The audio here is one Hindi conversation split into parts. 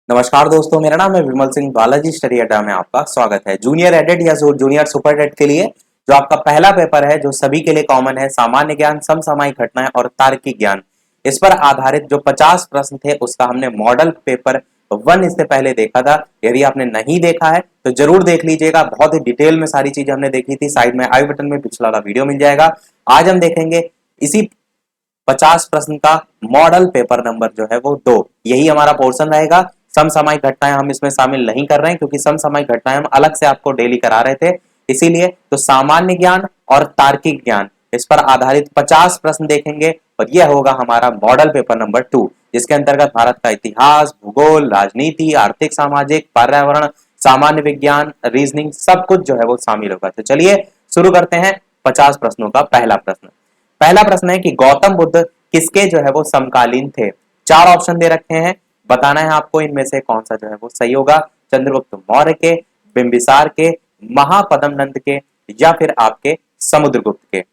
नमस्कार दोस्तों, मेरा नाम है विमल सिंह। बालाजी स्टडी अड्डा में आपका स्वागत है। जूनियर एडेड या जूनियर सुपर एडेड के लिए जो आपका पहला पेपर है, जो सभी के लिए कॉमन है, सामान्य ज्ञान, समसामयिक घटनाएं और तार्किक ज्ञान, इस पर आधारित जो 50 प्रश्न थे उसका हमने मॉडल पेपर 1 इससे पहले देखा था। यदि आपने नहीं देखा है तो जरूर देख लीजिएगा। बहुत ही डिटेल में सारी चीजें हमने देखी थी। साइड में आई बटन में पिछला वाला वीडियो मिल जाएगा। आज हम देखेंगे इसी 50 प्रश्न का मॉडल पेपर नंबर जो है वो 2। यही हमारा पोर्शन रहेगा। समसामयिक घटनाएं हम इसमें शामिल नहीं कर रहे हैं, क्योंकि समसामयिक घटनाएं हम अलग से आपको डेली करा रहे थे। इसीलिए तो सामान्य ज्ञान और तार्किक ज्ञान, इस पर आधारित 50 प्रश्न देखेंगे और यह होगा हमारा मॉडल पेपर नंबर 2, जिसके अंतर्गत भारत का इतिहास, भूगोल, राजनीति, आर्थिक, सामाजिक, पर्यावरण, सामान्य विज्ञान, रीजनिंग, सब कुछ जो है वो शामिल होगा। तो चलिए शुरू करते हैं 50 प्रश्नों का। पहला प्रश्न है कि गौतम बुद्ध किसके जो है वो समकालीन थे। 4 ऑप्शन दे रखे हैं, बताना है आपको इनमें से कौन सा जो है वो सही होगा। चंद्रगुप्त मौर्य के, बिंबिसार के, महापद्म नंद के, या फिर आपके समुद्रगुप्त के।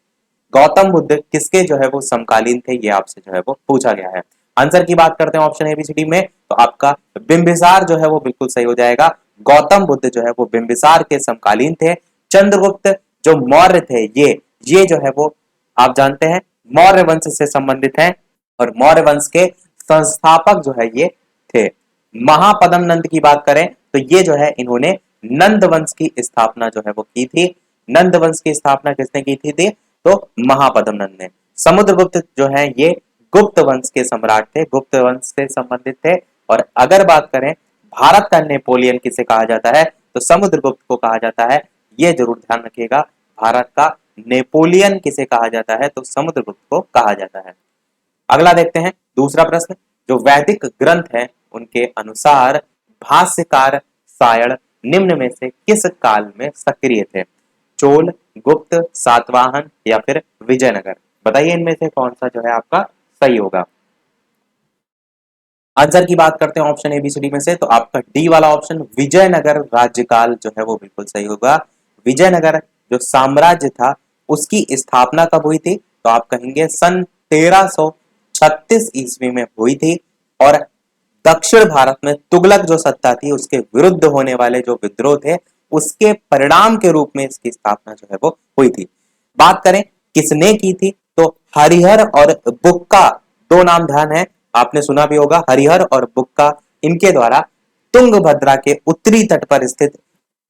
गौतम बुद्ध किसके जो है वो समकालीन थे, ये आपसे जो है वो पूछा गया है। आंसर की बात करते हैं ऑप्शन एबीसीडी में, तो आपका बिंबिसार जो है वो बिल्कुल सही हो जाएगा। गौतम बुद्ध जो है वो बिंबिसार के समकालीन थे। चंद्रगुप्त जो मौर्य थे, ये जो है वो आप जानते हैं मौर्य वंश से संबंधित हैं, और मौर्य वंश के संस्थापक जो है ये थे। महापद्म नंद की बात करें तो ये जो है इन्होंने नंद वंश की स्थापना जो है वो की थी। नंद वंश की स्थापना किसने की थी? तो महापद्म नंद ने। समुद्रगुप्त जो है ये गुप्त वंश के सम्राट थे, गुप्त वंश से संबंधित थे। और अगर बात करें भारत का नेपोलियन किसे कहा जाता है, तो समुद्रगुप्त को कहा जाता है। ये जरूर ध्यान रखिएगा, भारत का नेपोलियन किसे कहा जाता है, तो समुद्रगुप्त को कहा जाता है। अगला देखते हैं दूसरा प्रश्न। जो वैदिक ग्रंथ है उनके अनुसार भाष्यकार सायण निम्न में से किस काल में सक्रिय थे? चोल, गुप्त, सातवाहन या फिर विजयनगर। बताइए इनमें से कौन सा जो है आपका सही होगा। आंसर की बात करते हैं ऑप्शन एबीसीडी में से, तो आपका डी वाला ऑप्शन विजयनगर राज्यकाल जो है वो बिल्कुल सही होगा। विजयनगर जो साम्राज्य था उसकी स्थापना कब हुई थी? तो आप कहेंगे सन 1336 ईस्वी में हुई थी। और दक्षिण भारत में तुगलक जो सत्ता थी उसके विरुद्ध होने वाले जो विद्रोह थे उसके परिणाम के रूप में इसकी स्थापना जो है वो हुई थी। बात करें किसने की थी, तो हरिहर और बुक्का, दो नाम ध्यान है, आपने सुना भी होगा हरिहर और बुक्का। इनके द्वारा तुंगभद्रा के उत्तरी तट पर स्थित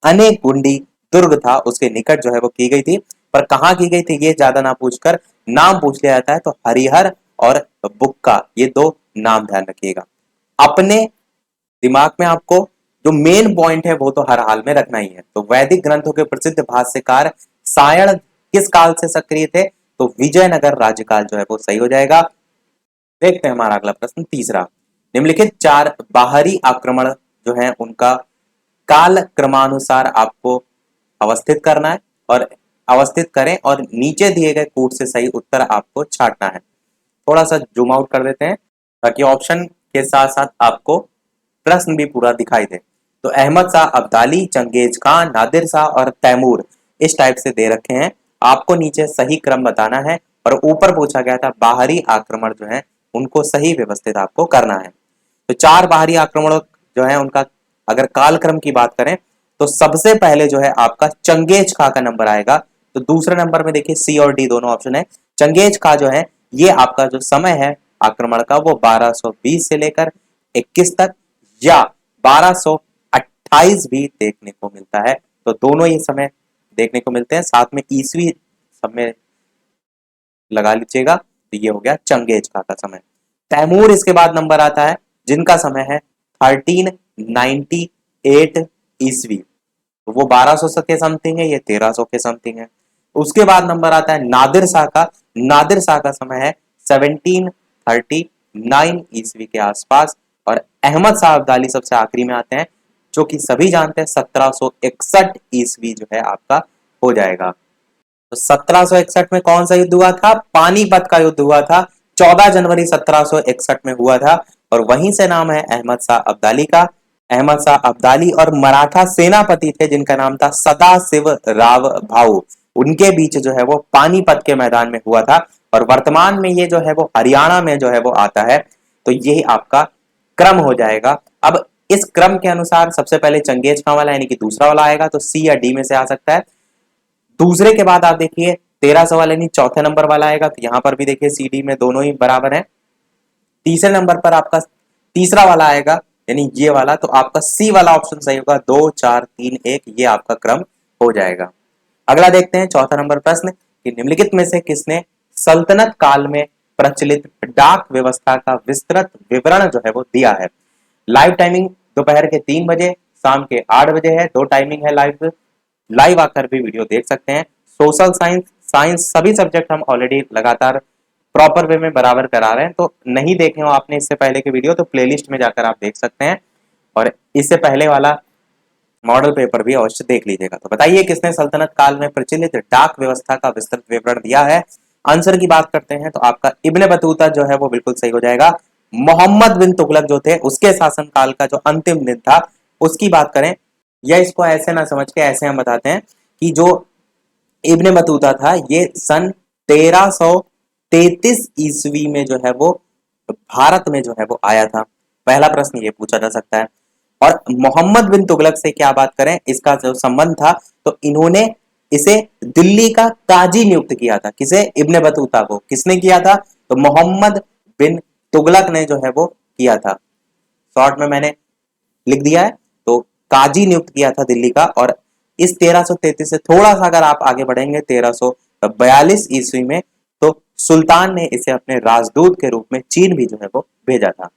अनेक गुंडी दुर्ग था उसके निकट जो है वो की गई थी। पर कहाँ की गई थी ये ज्यादा ना पूछकर नाम पूछ लिया जाता है, तो हरिहर और बुक्का, ये दो नाम ध्यान रखिएगा। अपने दिमाग में आपको जो मेन पॉइंट है वो तो हर हाल में रखना ही है। तो वैदिक ग्रंथों के प्रसिद्ध भाष्यकार सायण किस काल से सक्रिय थे? तो विजयनगर राज्यकाल जो है वो सही हो जाएगा। देखते हैं हमारा अगला प्रश्न तीसरा। निम्नलिखित 4 बाहरी आक्रमण जो है उनका काल क्रमानुसार आपको अवस्थित करना है, और अवस्थित करें और नीचे दिए गए कूट से सही उत्तर आपको छांटना है। थोड़ा सा जूम आउट कर देते हैं ताकि ऑप्शन के साथ साथ आपको प्रश्न भी पूरा दिखाई दे। तो अहमद शाह अब्दाली, चंगेज खान, नादिर शाह और तैमूर, इस टाइप से दे रखे हैं। आपको नीचे सही क्रम बताना है, और ऊपर पूछा गया था बाहरी आक्रमण जो है उनको सही व्यवस्थित आपको करना है। तो 4 बाहरी आक्रमणों जो है उनका अगर कालक्रम की बात करें तो सबसे पहले जो है आपका चंगेज खा का नंबर आएगा। तो दूसरे नंबर में देखिए सी और डी दोनों ऑप्शन है। चंगेज खा जो है ये आपका जो समय है आक्रमण का वो 1220 से लेकर 21 तक, या 1228 भी देखने को मिलता है। तो दोनों ये समय देखने को मिलते हैं, साथ में ईसवी समय लगा लीजिएगा। तो ये हो गया चंगेज खा का समय। तैमूर इसके बाद नंबर आता है जिनका समय है 1398 ईस्वी। तो वो 1200 के समथिंग है, ये 1300 के समथिंग है। उसके बाद नंबर आता है नादिर शाह का। नादिर शाह का समय है 1739 ईस्वी के आसपास। और अहमद शाह अब्दाली सबसे आखिरी में आते हैं, जो कि सभी जानते हैं 1761 ईस्वी जो है आपका हो जाएगा। तो 1761 में कौन सा युद्ध हुआ था? पानीपत का युद्ध हुआ था। 14 जनवरी 1761 में हुआ था, और वहीं से नाम है अहमद शाह अब्दाली का। अहमद शाह अब्दाली और मराठा सेनापति थे जिनका नाम था सदाशिव राव भाऊ। उनके बीच जो है वो पानीपत के मैदान में हुआ था, और वर्तमान में ये जो है वो हरियाणा में जो है वो आता है। तो यही आपका क्रम हो जाएगा। अब इस क्रम के अनुसार सबसे पहले चंगेज खां वाला यानी कि दूसरा वाला आएगा, तो सी या डी में से आ सकता है। दूसरे के बाद आप देखिए 1300 वाला यानी चौथे नंबर वाला आएगा, तो यहां पर भी देखिए सी डी में दोनों ही बराबर है। तीसरे नंबर पर आपका तीसरा वाला आएगा यानी ये वाला, तो आपका सी वाला ऑप्शन सही होगा। 2 4 3 1 ये आपका क्रम हो जाएगा। अगला देखते हैं चौथा नंबर प्रश्न कि निम्नलिखित में से किसने सल्तनत काल में प्रचलित डाक व्यवस्था का विस्तृत विवरण जो है वो दिया है। लाइव टाइमिंग दोपहर के 3 बजे, शाम के 8 बजे है, दो टाइमिंग है लाइव, लाइव आकर भी वीडियो देख सकते हैं। सोशल साइंस, साइंस सभी सब्जेक्ट हम ऑलरेडी लगातार प्रॉपर वे में बराबर करा रहे हैं, तो नहीं देखे हो आपने इससे पहले के वीडियो तो प्लेलिस्ट में जाकर आप देख सकते हैं, और इससे पहले वाला मॉडल पेपर भी अवश्य देख लीजिएगा। तो बताइए किसने सल्तनत काल में प्रचलित डाक व्यवस्था का विस्तृत विवरण दिया है। आंसर की बात करते हैं तो आपका इब्ने बतूता जो है वो बिल्कुल सही हो जाएगा। मोहम्मद बिन तुगलक जो थे उसके शासन काल का जो अंतिम दिन था उसकी बात करें, या इसको ऐसे ना समझ के ऐसे हम बताते हैं कि जो इब्ने बतूता था ये सन 1333 ईस्वी में जो है वो भारत में जो है वो आया था। पहला प्रश्न ये पूछा जा सकता है। और मोहम्मद बिन तुगलक से क्या बात करें, इसका जो संबंध था तो इन्होंने इसे दिल्ली का काजी नियुक्त किया था। किसे? इब्ने बतूता को। किसने किया था? तो मोहम्मद बिन तुगलक ने जो है वो किया था। शॉर्ट में मैंने लिख दिया है, तो काजी नियुक्त किया था दिल्ली का। और इस 1333 से थोड़ा सा अगर आप आगे बढ़ेंगे 1342 ईस्वी में, तो सुल्तान ने इसे अपने राजदूत के रूप में चीन भी जो है वो भेजा था।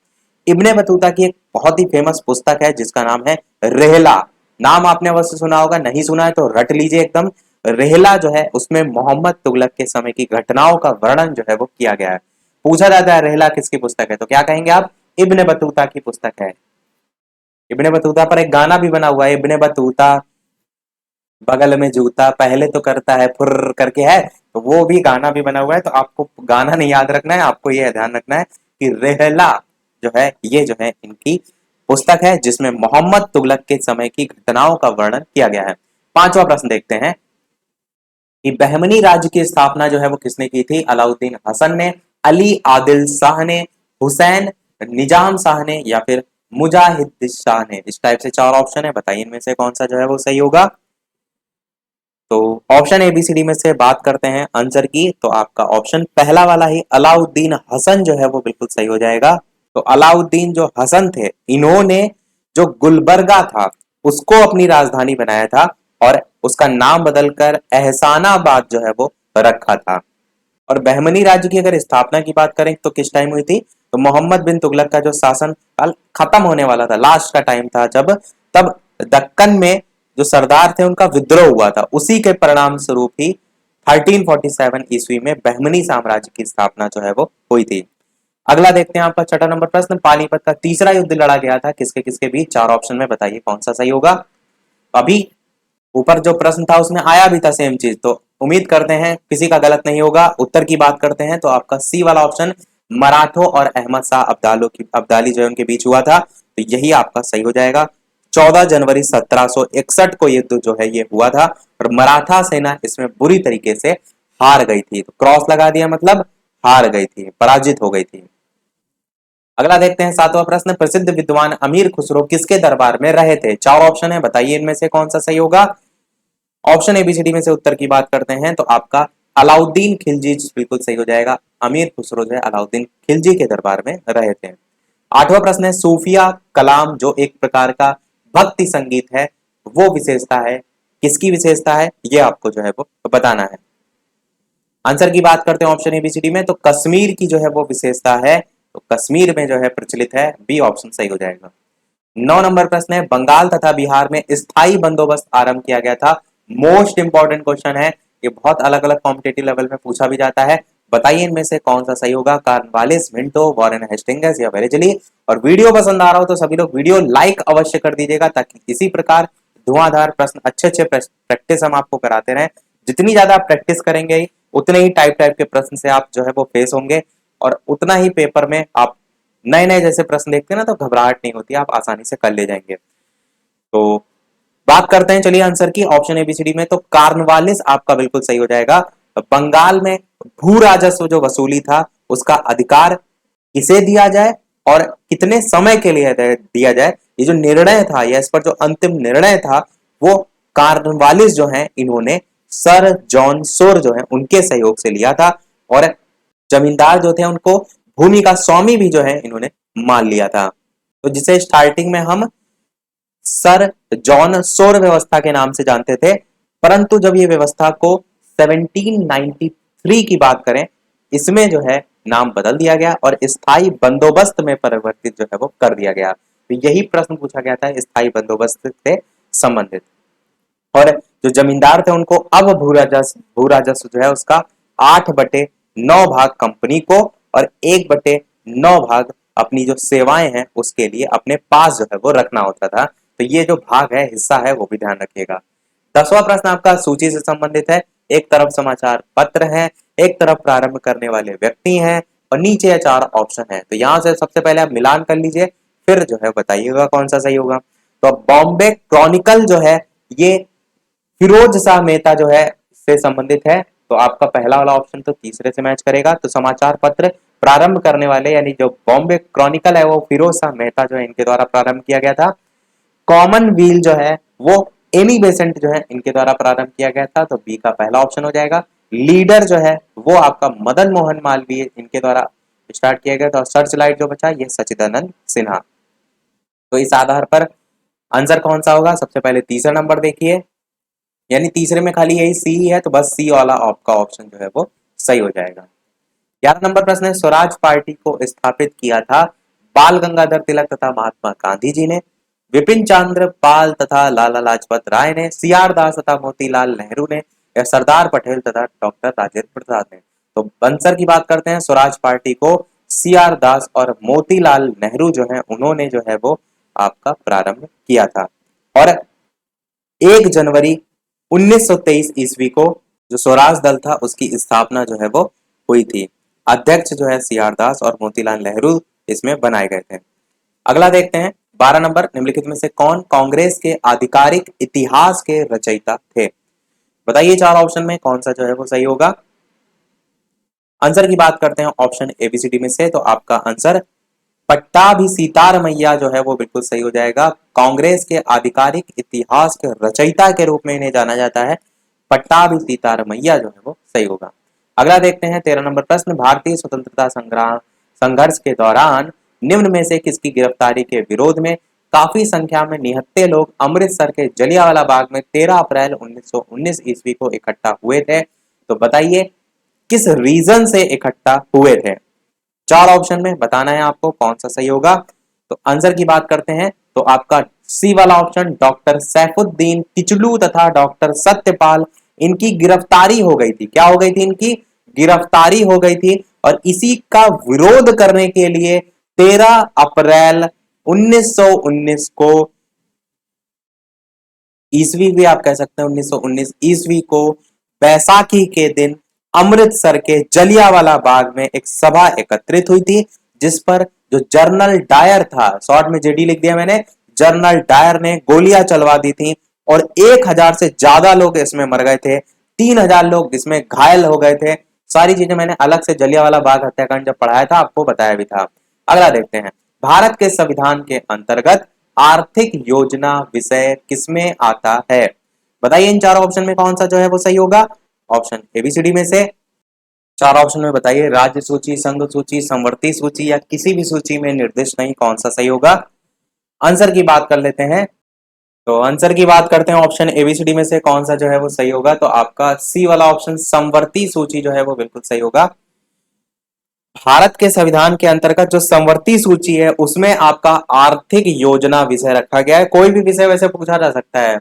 इब्ने बतूता की एक बहुत ही फेमस पुस्तक है जिसका नाम है रेहला। नाम आपने अवश्य सुना होगा, नहीं सुना है तो रट लीजिए एकदम। रेहला जो है उसमें मोहम्मद तुगलक के समय की घटनाओं का वर्णन जो है वो किया गया है। पूछा जाता है रेहला किसकी पुस्तक है, तो क्या कहेंगे आप? इब्ने बतूता की पुस्तक है। इब्ने बतूता पर एक गाना भी बना हुआ है, इब्ने बतूता बगल में जूता पहले तो करता है फुर्र करके है, तो वो भी गाना भी बना हुआ है। तो आपको गाना नहीं याद रखना है, आपको यह ध्यान रखना है कि रेहला जो है ये जो है इनकी पुस्तक है जिसमें मोहम्मद तुगलक के समय की घटनाओं का वर्णन किया गया है। पांचवा प्रश्न देखते हैं कि बहमनी राज्य की स्थापना जो है वो किसने की थी? अलाउद्दीन हसन ने, अली आदिल शाह ने, हुसैन निजाम शाह ने, या फिर मुजाहिद शाह ने। इस टाइप से चार ऑप्शन है, बताइए इनमें से कौन सा जो है वो सही होगा। तो ऑप्शन एबीसीडी में से बात करते हैं आंसर की, तो आपका ऑप्शन पहला वाला ही अलाउद्दीन हसन जो है वो बिल्कुल सही हो जाएगा। तो अलाउद्दीन जो हसन थे इन्होंने जो गुलबर्गा था उसको अपनी राजधानी बनाया था और उसका नाम बदलकर एहसानाबाद जो है वो रखा था। और बहमनी राज्य की अगर स्थापना की बात करें तो किस टाइम हुई थी? तो मोहम्मद बिन तुगलक का जो शासन काल खत्म होने वाला था, लास्ट का टाइम था जब, तब दक्कन में जो सरदार थे उनका विद्रोह हुआ था। उसी के परिणाम स्वरूप ही 1347 ईस्वी में बहमनी साम्राज्य की स्थापना जो है वो हुई थी। अगला देखते हैं आपका छठा नंबर प्रश्न, पानीपत का तीसरा युद्ध लड़ा गया था किसके किसके बीच? चार ऑप्शन में बताइए कौन सा सही होगा। अभी ऊपर जो प्रश्न था उसमें आया भी था सेम चीज, तो उम्मीद करते हैं किसी का गलत नहीं होगा। उत्तर की बात करते हैं तो आपका सी वाला ऑप्शन मराठों और अहमद शाह अब्दाली जो है उनके बीच हुआ था, तो यही आपका सही हो जाएगा। 14 जनवरी 1761 को युद्ध जो है ये हुआ था और मराठा सेना इसमें बुरी तरीके से हार गई थी। तो क्रॉस लगा दिया मतलब हार गई थी, पराजित हो गई थी। अगला देखते हैं सातवां प्रश्न, प्रसिद्ध विद्वान अमीर खुसरो किसके दरबार में रहे थे? चार ऑप्शन है, बताइए इनमें से कौन सा सही होगा। ऑप्शन एबीसीडी में से उत्तर की बात करते हैं तो आपका अलाउद्दीन खिलजी बिल्कुल सही हो जाएगा। अमीर खुसरो जो है अलाउद्दीन खिलजी के दरबार में रहे थे। आठवां प्रश्न है, सूफिया कलाम जो एक प्रकार का भक्ति संगीत है वो विशेषता है, किसकी विशेषता है ये आपको जो है वो बताना है। आंसर की बात करते हैं ऑप्शन एबीसीडी में, तो कश्मीर की जो है वो विशेषता है, तो कश्मीर में जो है प्रचलित है, बी ऑप्शन सही हो जाएगा। 9 नंबर प्रश्न है, बंगाल तथा बिहार में स्थायी बंदोबस्त आरंभ किया गया था। मोस्ट इंपॉर्टेंट क्वेश्चन है, ये बहुत अलग अलग कॉम्पिटेटिव लेवल में पूछा भी जाता है। बताइए इनमें से कौन सा सही होगा, कार्नवालिस, मिंटो, वॉरेन हेस्टिंग्स या वेरेजली। और वीडियो पसंद आ रहा हो तो सभी लोग वीडियो लाइक अवश्य कर दीजिएगा ताकि इसी प्रकार धुआंधार प्रश्न अच्छे अच्छे प्रैक्टिस हम आपको कराते रहें। जितनी ज्यादा आप प्रैक्टिस करेंगे उतने ही टाइप टाइप के प्रश्न से आप जो है वो फेस होंगे और उतना ही पेपर में आप नए नए जैसे प्रश्न देखते हैं ना तो घबराहट नहीं होती, आप आसानी से कर ले जाएंगे। तो बात करते हैं चलिए आंसर की ऑप्शन एबीसीडी में, तो कार्नवालिस आपका बिल्कुल सही हो जाएगा। बंगाल में भू राजस्व जो वसूली था उसका अधिकार किसे दिया जाए और कितने समय के लिए दिया जाए ये जो निर्णय था या इस पर जो अंतिम निर्णय था वो कार्नवालिस जो है इन्होंने सर जॉन सोर जो है उनके सहयोग से लिया था, और जमींदार जो थे उनको भूमि का स्वामी भी जो है इन्होंने मान लिया था। तो जिसे स्टार्टिंग में हम सर जॉन सोर व्यवस्था के नाम से जानते थे, परंतु जब ये व्यवस्था को 1793 की बात करें, इसमें जो है नाम बदल दिया गया और स्थायी बंदोबस्त में परिवर्तित जो है वो कर दिया गया। तो यही प्रश्न पूछा गया था स्थायी बंदोबस्त से संबंधित। और जो जमींदार थे उनको अब भू राजस्व जो है उसका 8/9 भाग कंपनी को और 1/9 भाग अपनी जो सेवाएं हैं उसके लिए अपने पास जो है वो रखना होता था। तो ये जो भाग है, हिस्सा है, वो भी ध्यान रखिएगा। 10वां प्रश्न आपका सूची से संबंधित है। एक तरफ समाचार पत्र है, एक तरफ प्रारंभ करने वाले व्यक्ति हैं और नीचे 4 ऑप्शन है। तो यहां से सबसे पहले आप मिलान कर लीजिए, फिर जो है बताइएगा कौन सा सही होगा। तो बॉम्बे क्रॉनिकल जो है ये फिरोज शाह मेहता जो है से संबंधित है, तो आपका पहला वाला ऑप्शन तो तीसरे से मैच करेगा। तो समाचार पत्र प्रारंभ करने वाले यानी जो बॉम्बे क्रॉनिकल है वो फिरोज शाह मेहता जो है इनके द्वारा प्रारंभ किया गया था। कॉमन व्हील जो है वो एमी बेसेंट जो है इनके द्वारा प्रारंभ किया गया था, तो बी का पहला ऑप्शन हो जाएगा। लीडर जो है वो आपका मदन मोहन मालवीय इनके द्वारा स्टार्ट किया गया था, और सर्च लाइट जो बचा ये सचिदानंद सिन्हा। तो इस आधार पर आंसर कौन सा होगा, सबसे पहले तीसरा नंबर देखिए, यानी तीसरे में खाली यही सी है, तो बस सी वाला आपका ऑप्शन जो है वो सही हो जाएगा। 11 नंबर प्रश्न है, स्वराज पार्टी को स्थापित किया था बाल गंगाधर तिलक तथा महात्मा गांधी जी ने, विपिन चंद्र पाल तथा लाला लाजपत राय ने, सीआर दास तथा मोतीलाल नेहरू ने, या सरदार पटेल तथा डॉक्टर राजेंद्र प्रसाद ने। तो आंसर की बात करते हैं, स्वराज पार्टी को सीआर दास और मोतीलाल नेहरू जो है उन्होंने जो है वो आपका प्रारंभ किया था। और 1 जनवरी 1923 ईस्वी को जो स्वराज दल था उसकी स्थापना जो है वो हुई थी। अध्यक्ष जो है सीआर दास और मोतीलाल नेहरू इसमें बनाए गए थे। अगला देखते हैं 12 नंबर, निम्नलिखित में से कौन कांग्रेस के आधिकारिक इतिहास के रचयिता थे। बताइए 4 ऑप्शन में कौन सा जो है वो सही होगा। आंसर की बात करते हैं ऑप्शन एबीसीडी में से, तो आपका आंसर पट्टाभी सीतार मैया जो है वो बिल्कुल सही हो जाएगा। कांग्रेस के आधिकारिक इतिहास के रचयिता के रूप में इन्हें जाना जाता है, पट्टाभी सीतार मैया जो है वो सही होगा। अगला देखते हैं 13 नंबर प्रश्न, भारतीय स्वतंत्रता संग्राम संघर्ष के दौरान निम्न में से किसकी गिरफ्तारी के विरोध में काफी संख्या में निहत्थे लोग अमृतसर के जलियांवाला बाग में 13 अप्रैल 1919 ईस्वी को इकट्ठा हुए थे। तो बताइए किस रीजन से इकट्ठा हुए थे। 4 ऑप्शन में बताना है आपको कौन सा सही होगा। तो आंसर की बात करते हैं, तो आपका सी वाला ऑप्शन डॉक्टर सैफुद्दीन किचलू तथा डॉक्टर सत्यपाल, इनकी गिरफ्तारी हो गई थी। क्या हो गई थी, इनकी गिरफ्तारी हो गई थी, और इसी का विरोध करने के लिए 13 अप्रैल 1919 को, ईस्वी भी आप कह सकते हैं 1919 ईस्वी को, बैसाखी के दिन अमृतसर के जलियांवाला बाग में एक सभा एकत्रित हुई थी, जिस पर जो जनरल डायर था, शॉर्ट में जेडी लिख दिया मैंने, जनरल डायर ने गोलियां चलवा दी थी और 1000 से ज्यादा लोग इसमें मर गए थे, 3000 लोग इसमें घायल हो गए थे। सारी चीजें मैंने अलग से जलियांवाला बाग हत्याकांड जब पढ़ाया था आपको बताया भी था। अगला देखते हैं, भारत के संविधान के अंतर्गत आर्थिक योजना विषय किसमें आता है। बताइए इन 4 ऑप्शन में कौन सा जो है वो सही होगा। ऑप्शन एबीसीडी में से 4 ऑप्शन में बताइए, राज्य सूची, संघ सूची, समवर्ती सूची या किसी भी सूची में निर्दिष्ट नहीं, कौन सा सही होगा। आंसर की बात कर लेते हैं, तो आंसर की बात करते हैं ऑप्शन एबीसीडी में से कौन सा जो है वो सही होगा। तो आपका सी वाला ऑप्शन समवर्ती सूची जो है वो बिल्कुल सही होगा। भारत के संविधान के अंतर्गत जो समवर्ती सूची है उसमें आपका आर्थिक योजना विषय रखा गया है। कोई भी विषय वैसे पूछा जा सकता है,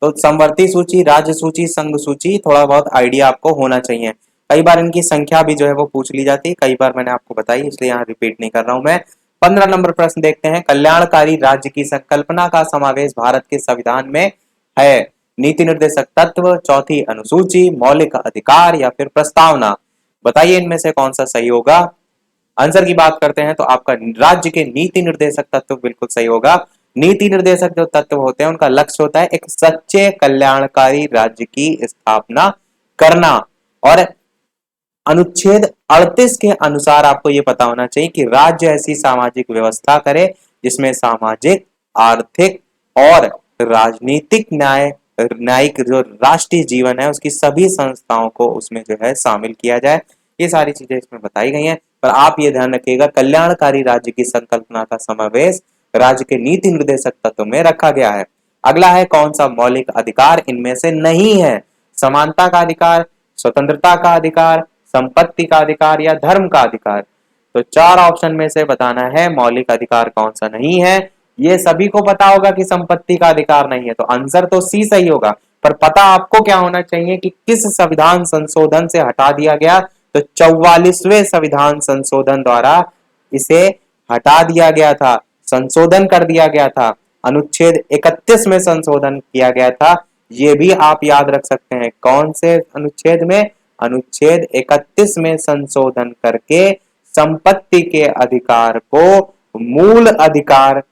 तो समवर्ती सूची, राज्य सूची, संघ सूची, थोड़ा बहुत आइडिया आपको होना चाहिए। कई बार इनकी संख्या भी जो है वो पूछ ली जाती है, कई बार मैंने आपको बताई, इसलिए यहाँ रिपीट नहीं कर रहा हूं मैं। 15 नंबर प्रश्न देखते हैं, कल्याणकारी राज्य की संकल्पना का समावेश भारत के संविधान में है। नीति निर्देशक तत्व, चौथी अनुसूची, मौलिक अधिकार या फिर प्रस्तावना। बताइए इनमें से कौन सा सही होगा। आंसर की बात करते हैं, तो आपका राज्य के नीति निर्देशक तत्व बिल्कुल सही होगा। नीति निर्देशक जो तत्व होते हैं उनका लक्ष्य होता है एक सच्चे कल्याणकारी राज्य की स्थापना करना। और अनुच्छेद 38 के अनुसार आपको यह पता होना चाहिए कि राज्य ऐसी सामाजिक व्यवस्था करे जिसमें सामाजिक आर्थिक और राजनीतिक न्यायिक जो राष्ट्रीय जीवन है उसकी सभी संस्थाओं को उसमें जो है शामिल किया जाए। ये सारी चीजें इसमें बताई गई हैं। पर आप ये ध्यान रखिएगा, कल्याणकारी राज्य की संकल्पना का समावेश राज्य के नीति निर्देशक तत्व में रखा गया है। अगला है कौन सा मौलिक अधिकार इनमें से नहीं है? समानता का अधिकार, स्वतंत्रता का अधिकार, संपत्ति का अधिकार या धर्म का अधिकार। तो चार ऑप्शन में से बताना है मौलिक अधिकार कौन सा नहीं है। ये सभी को पता होगा कि संपत्ति का अधिकार नहीं है, तो आंसर तो सी सही होगा। पर पता आपको क्या होना चाहिए कि किस संविधान संशोधन से हटा दिया गया? तो 44वें संविधान संशोधन द्वारा इसे हटा दिया गया था, संशोधन कर दिया गया था। अनुच्छेद 31 में संशोधन किया गया था। ये भी आप याद रख सकते हैं। कौन से अनुच्छेद में? अनुच्छेद 31 में संशोधन करके संपत्ति के अधिकार को मूल अधिकार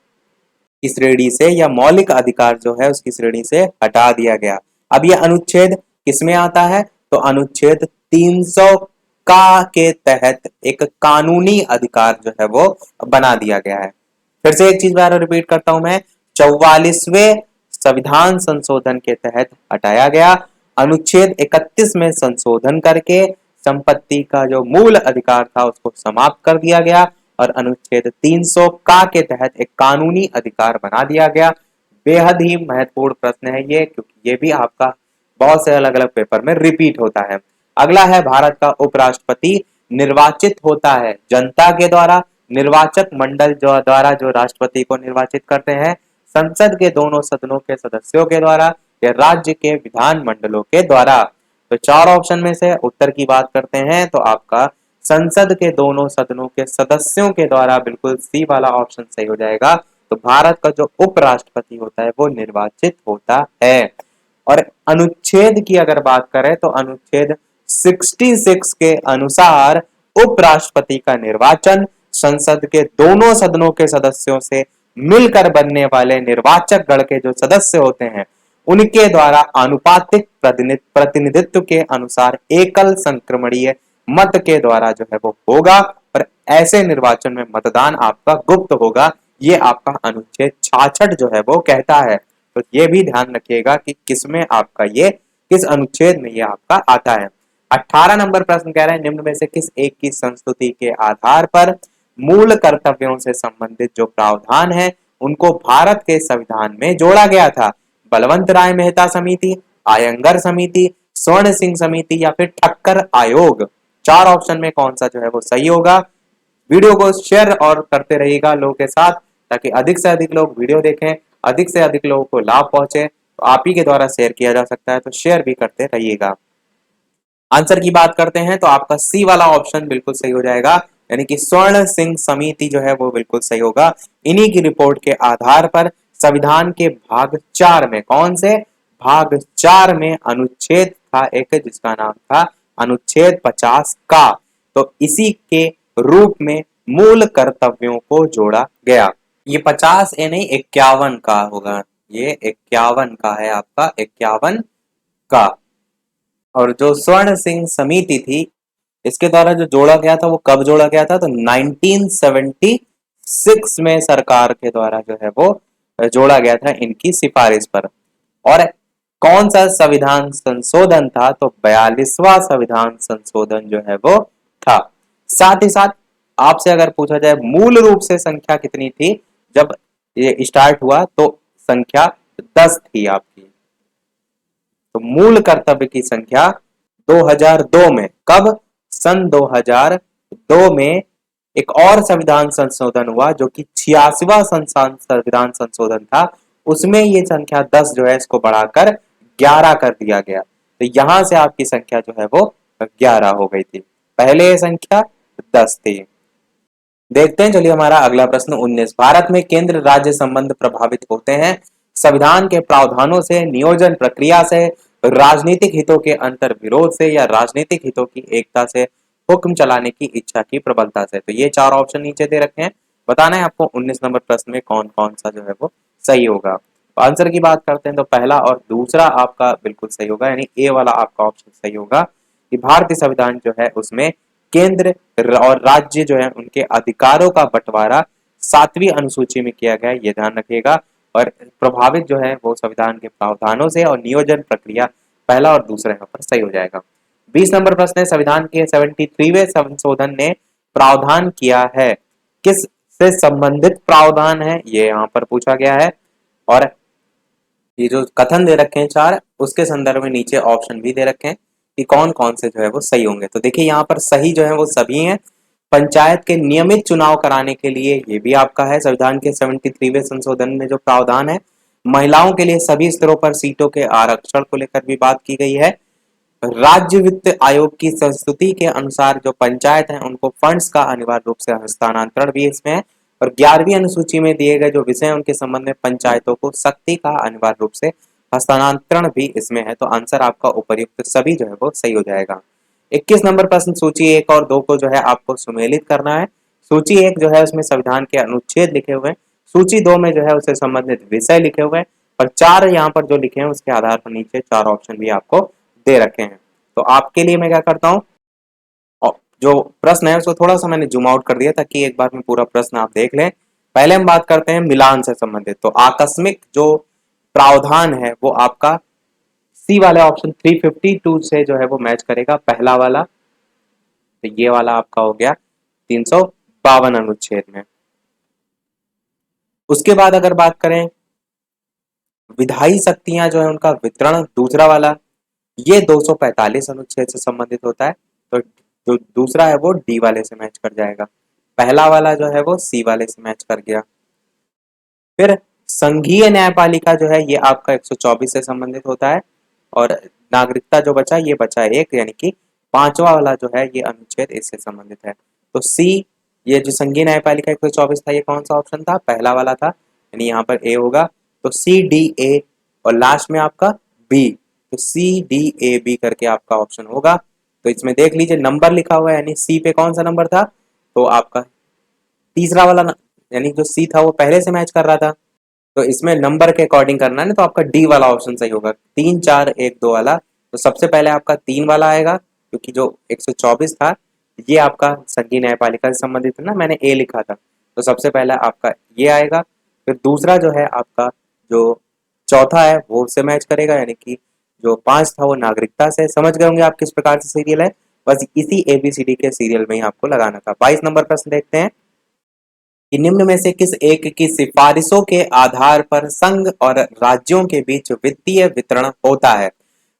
की श्रेणी से या मौलिक अधिकार जो है उसकी श्रेणी से हटा दिया गया। अब यह अनुच्छेद किसमें आता है? तो अनुच्छेद 300 का के तहत एक कानूनी अधिकार जो है वो बना दिया गया है। फिर से एक चीज बार रिपीट करता हूं मैं, 44वें संविधान संशोधन के तहत हटाया गया, अनुच्छेद 31 में संशोधन करके संपत्ति का जो मूल अधिकार था उसको समाप्त कर दिया गया और अनुच्छेद 300 का के तहत एक कानूनी अधिकार बना दिया गया। बेहद ही महत्वपूर्ण प्रश्न है ये, क्योंकि ये भी आपका बहुत से अलग अलग पेपर में रिपीट होता है। अगला है भारत का उपराष्ट्रपति निर्वाचित होता है जनता के द्वारा, निर्वाचक मंडल जो द्वारा जो राष्ट्रपति को निर्वाचित करते हैं, संसद के दोनों सदनों के सदस्यों के द्वारा या राज्य के विधान मंडलों के द्वारा। तो चार ऑप्शन में से उत्तर की बात करते हैं तो आपका संसद के दोनों सदनों के सदस्यों के द्वारा बिल्कुल सी वाला ऑप्शन सही हो जाएगा। तो भारत का जो उपराष्ट्रपति होता है वो निर्वाचित होता है। और अनुच्छेद की अगर बात करें तो अनुच्छेद 66 के अनुसार उपराष्ट्रपति का निर्वाचन संसद के दोनों सदनों के सदस्यों से मिलकर बनने वाले निर्वाचक गण के जो सदस्य होते हैं उनके द्वारा आनुपातिक प्रतिनिधित्व के अनुसार एकल संक्रमणीय मत के द्वारा जो है वो होगा। पर ऐसे निर्वाचन में मतदान आपका गुप्त होगा, ये आपका अनुच्छेद 66 जो है वो कहता है। तो ये भी ध्यान रखिएगा कि किसमें आपका ये किस अनुच्छेद में ये आपका आता है। 18 नंबर प्रश्न कह रहे हैं निम्न में से किस एक की संस्तुति के आधार पर मूल कर्तव्यों से संबंधित जो प्रावधान है उनको भारत के संविधान में जोड़ा गया था? बलवंत राय मेहता समिति, आयंगर समिति, स्वर्ण सिंह समिति या फिर ठक्कर आयोग। चार ऑप्शन में कौन सा जो है वो सही होगा? वीडियो को शेयर और करते रहिएगा लोगों के साथ ताकि अधिक से अधिक लोग वीडियो देखें, अधिक से अधिक लोगों को लाभ पहुंचे। तो आप ही के द्वारा शेयर किया जा सकता है, तो शेयर भी करते रहिएगा। आंसर की बात करते हैं तो आपका सी वाला ऑप्शन बिल्कुल सही हो जाएगा, यानी कि स्वर्ण सिंह समिति जो है वो बिल्कुल सही होगा। इन्हीं की रिपोर्ट के आधार पर संविधान के भाग 4 में, कौन से भाग 4 में अनुच्छेद था एक जिसका नाम था अनुच्छेद 50 का, तो इसी के रूप में मूल कर्तव्यों को जोड़ा गया। ये 50 ए नहीं 51 का होगा, ये 51 का है आपका 51 का। और जो स्वर्ण सिंह समिति थी इसके द्वारा जो जोड़ा गया था वो कब जोड़ा गया था? तो 1976 में सरकार के द्वारा जो है वो जोड़ा गया था इनकी सिफारिश पर। और कौन सा संविधान संशोधन था? तो 42वां संविधान संशोधन जो है वो था। साथ ही साथ आपसे अगर पूछा जाए मूल रूप से संख्या कितनी थी जब ये स्टार्ट हुआ, तो संख्या 10 थी आपकी। तो मूल कर्तव्य की संख्या 2002 में, कब? सन 2002 में एक और संविधान संशोधन हुआ जो कि 86वां संविधान संशोधन था, उसमें ये संख्या 10 जो है इसको बढ़ाकर 11 कर दिया गया। तो यहां से आपकी संख्या जो है वो 11 हो गई थी, पहले संख्या 10 थी। देखते हैं, चलिए हमारा अगला प्रश्न 19। भारत में केंद्र राज्य संबंध प्रभावित होते हैं संविधान के प्रावधानों से, नियोजन प्रक्रिया से, राजनीतिक हितों के अंतर विरोध से या राजनीतिक हितों की एकता से, हुक्म चलाने की इच्छा की प्रबलता से। तो ये चार ऑप्शन नीचे दे रखे हैं, बताना है आपको 19 नंबर प्रश्न में कौन कौन सा जो है वो सही होगा। तो आंसर की बात करते हैं तो पहला और दूसरा आपका बिल्कुल सही होगा, यानी ए वाला आपका ऑप्शन सही होगा कि भारतीय संविधान जो है उसमें केंद्र और राज्य जो है उनके अधिकारों का बंटवारा 7वीं अनुसूची में किया गया है, ये ध्यान रखिएगा। और प्रभावित जो है वो संविधान के प्रावधानों से, और नियोजन प्रक्रिया पहला और दूसरा यहाँ पर सही हो जाएगा। 20 नंबर प्रश्न है, संविधान के 73वें संशोधन ने प्रावधान किया है, किस से संबंधित प्रावधान है, ये यहाँ पर पूछा गया है। और ये जो कथन दे रखे हैं चार, उसके संदर्भ में नीचे ऑप्शन भी दे रखे हैं कि कौन कौन से जो है वो सही होंगे। तो देखिए यहाँ पर सही जो है वो सभी हैं। पंचायत के नियमित चुनाव कराने के लिए, ये भी आपका है संविधान के 73वें संशोधन में जो प्रावधान है। महिलाओं के लिए सभी स्तरों पर सीटों के आरक्षण को लेकर भी बात की गई है। राज्य वित्त आयोग की संस्तुति के अनुसार जो पंचायत है उनको फंड्स का अनिवार्य रूप से हस्तांतरण भी इसमें है। और 11वीं अनुसूची में दिए गए जो विषय हैं उनके संबंध में पंचायतों को शक्ति का अनिवार्य रूप से हस्तांतरण भी इसमें है। तो आंसर आपका उपर्युक्त सभी जो है वो सही हो जाएगा। 21 नंबर प्रश्न, सूची 1 और 2 को जो है आपको सुमेलित करना है। सूची 1 जो है उसमें संविधान के अनुच्छेद लिखे हुए हैं, सूची 2 में जो है उससे संबंधित विषय लिखे हुए हैं, और 4 यहाँ पर जो लिखे हैं उसके आधार पर नीचे 4 ऑप्शन भी आपको दे रखे हैं। तो आपके लिए मैं क्या करता हूँ, जो प्रश्न है उसको थोड़ा सा मैंने जूम आउट कर दिया ताकि एक बार में पूरा प्रश्न आप देख लें। पहले हम बात करते हैं मिलान से संबंधित। तो आकस्मिक जो प्रावधान है वो आपका सी वाले ऑप्शन 352 से जो है वो मैच करेगा, पहला वाला। तो ये वाला आपका हो गया 352 अनुच्छेद में। उसके बाद अगर बात करें विधायी शक्तियां जो है उनका वितरण, दूसरा वाला, ये 245 अनुच्छेद से संबंधित होता है। तो जो दूसरा है वो डी वाले से मैच कर जाएगा, पहला वाला जो है वो सी वाले से मैच कर गया। फिर संघीय न्यायपालिका जो है ये आपका 124 से संबंधित होता है। और नागरिकता जो बचा ये बचा एक, यानी कि पांचवा वाला जो है ये अनुच्छेद इससे संबंधित है। तो सी, ये जो संघीय न्यायपालिका 124 था, ये कौन सा ऑप्शन था, पहला वाला था, यानी यहाँ पर ए होगा। तो सी डी ए, और लास्ट में आपका बी, तो सी डी ए बी करके आपका ऑप्शन होगा। तो इसमें देख लीजिए नंबर लिखा हुआ है, यानी सी पे कौन सा नंबर था, तो आपका तीसरा वाला यानी जो सी था वो पहले से मैच कर रहा था। तो इसमें नंबर के अकॉर्डिंग करना है ना, तो आपका डी वाला ऑप्शन सही होगा, 3 4 1 2 वाला। तो सबसे पहले आपका 3 वाला आएगा, क्योंकि जो 124 था ये आपका संघीय न्यायपालिका से संबंधित है ना, मैंने ए लिखा था, तो सबसे पहला आपका ये आएगा। फिर दूसरा जो है आपका जो चौथा है वो उससे मैच करेगा, यानी कि जो 5 था वो नागरिकता से। समझ गए होंगे आप किस प्रकार से सीरियल है, बस इसी एबीसीडी के सीरियल में ही आपको लगाना था। 22 नंबर प्रश्न देखते हैं कि निम्न में से किस एक की सिफारिशों के आधार पर संघ और राज्यों के बीच वित्तीय वितरण होता है।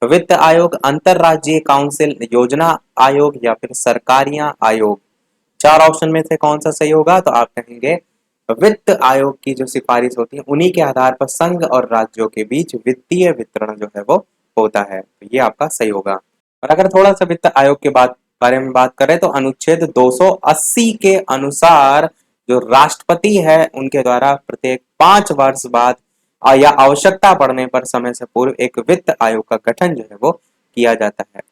वित्त आयोग, अंतरराज्यीय काउंसिल, योजना आयोग, या फिर सरकारियां आयोग। 4 ऑप्शन में से कौन सा सही होगा, तो आप कहेंगे वित्त आयोग की जो सिफारिश होती है उन्हीं के आधार पर संघ और राज्यों के बीच वित्तीय वितरण जो है वो होता है। तो ये आपका सही होगा। और अगर थोड़ा सा वित्त आयोग के बारे में बात करें, तो अनुच्छेद 280 के अनुसार जो राष्ट्रपति है उनके द्वारा प्रत्येक 5 वर्ष बाद या आवश्यकता पड़ने पर समय से पूर्व एक वित्त आयोग का गठन जो है वो किया जाता है।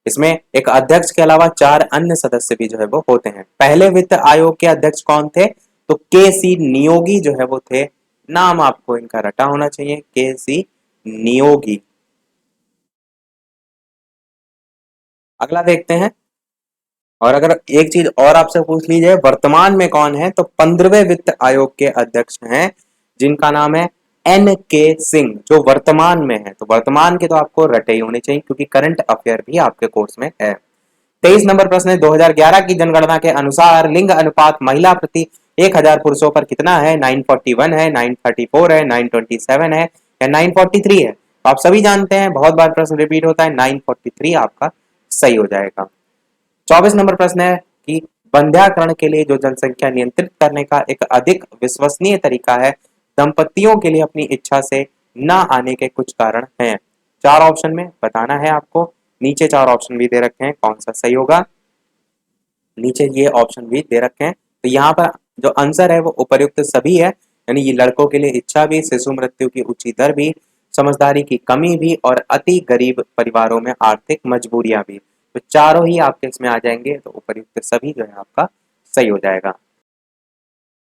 इसमें एक अध्यक्ष के अलावा 4 अन्य सदस्य भी जो है वो होते हैं। पहले वित्त आयोग के अध्यक्ष कौन थे, तो के सी नियोगी जो है वो थे। नाम आपको इनका रटा होना चाहिए, के सी नियोगी। अगला देखते हैं। और अगर एक चीज और आपसे पूछ ली जाए वर्तमान में कौन है, तो 15वें वित्त आयोग के अध्यक्ष हैं जिनका नाम है एन के सिंह, जो वर्तमान में है। तो वर्तमान के तो आपको रटे ही होने चाहिए क्योंकि करंट अफेयर भी आपके कोर्स में है। 23 नंबर प्रश्न है, 2011 की जनगणना के अनुसार लिंग अनुपात महिला प्रति 1000 पुरुषों पर कितना है, 941 है, 934 है, 927 है, या 943 है। तो आप सभी जानते हैं, बहुत बार प्रश्न रिपीट होता है, 943 आपका सही हो जाएगा। 24 नंबर प्रश्न है कि बंध्याकरण के लिए जो जनसंख्या नियंत्रित करने का एक अधिक विश्वसनीय तरीका है, दंपतियों के लिए अपनी इच्छा से न आने के कुछ कारण हैं। 4 ऑप्शन में बताना है आपको, नीचे 4 ऑप्शन भी दे रखे हैं, कौन सा सही होगा, नीचे ये ऑप्शन भी दे रखे हैं। तो यहाँ पर जो आंसर है वो उपर्युक्त सभी है, यानी ये लड़कों के लिए इच्छा भी, शिशु मृत्यु की ऊंची दर भी, समझदारी की कमी भी, और अति गरीब परिवारों में आर्थिक मजबूरियां भी। तो चारों ही आपके इसमें आ जाएंगे, तो उपर्युक्त सभी जो है आपका सही हो जाएगा।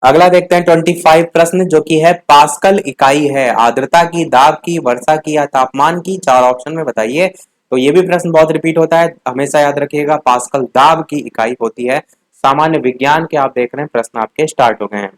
अगला देखते हैं 25 प्रश्न, जो कि है पास्कल इकाई है आर्द्रता की, दाब की, वर्षा की, या तापमान की। 4 ऑप्शन में बताइए। तो ये भी प्रश्न बहुत रिपीट होता है, हमेशा याद रखिएगा, पास्कल दाब की इकाई होती है। सामान्य विज्ञान के आप देख रहे हैं प्रश्न आपके स्टार्ट हो गए हैं।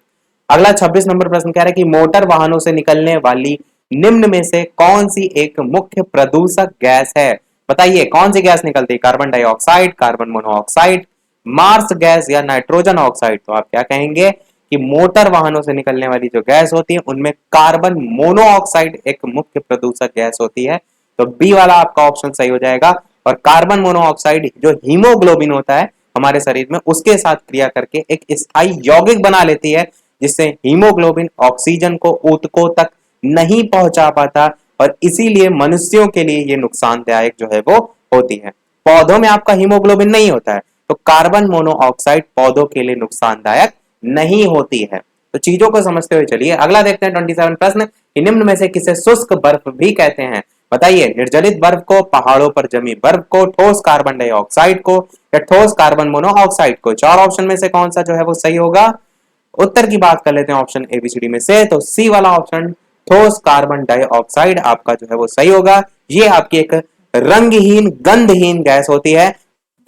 अगला 26 नंबर प्रश्न कह रहा है कि मोटर वाहनों से निकलने वाली निम्न में से कौन सी एक मुख्य प्रदूषक गैस है? बताइए कौन सी गैस निकलती है? Carbon dioxide, carbon monoxide, marsh gas या नाइट्रोजन ऑक्साइड? तो आप क्या कहेंगे कि मोटर वाहनों से निकलने वाली जो गैस होती है उनमें कार्बन मोनोऑक्साइड एक मुख्य प्रदूषक गैस होती है। तो बी वाला आपका ऑप्शन सही हो जाएगा। और कार्बन मोनोऑक्साइड जो हीमोग्लोबिन होता है हमारे शरीर में उसके साथ क्रिया करके एक स्थायी यौगिक बना लेती है, जिससे हीमोग्लोबिन ऑक्सीजन को ऊतकों तक नहीं पहुंचा पाता और इसीलिए मनुष्यों के लिए ये नुकसानदायक जो है वो होती है। पौधों में आपका हीमोग्लोबिन नहीं होता है तो कार्बन मोनोऑक्साइड पौधों के लिए नुकसानदायक नहीं होती है। तो चीजों को समझते हुए चलिए अगला देखते हैं 27 प्रश्न कि निम्न में से किसे शुष्क बर्फ भी कहते हैं? बताइए निर्जलित बर्फ को, पहाड़ों पर जमी बर्फ को, ठोस कार्बन डाइऑक्साइड को या ठोस कार्बन मोनोऑक्साइड को? चार ऑप्शन में से कौन सा जो है वो सही होगा? उत्तर की बात कर लेते हैं ऑप्शन एबीसीडी में से। तो सी वाला ऑप्शन ठोस कार्बन डाइऑक्साइड आपका जो है वो सही होगा। ये आपकी एक रंगहीन गंधहीन गैस होती है।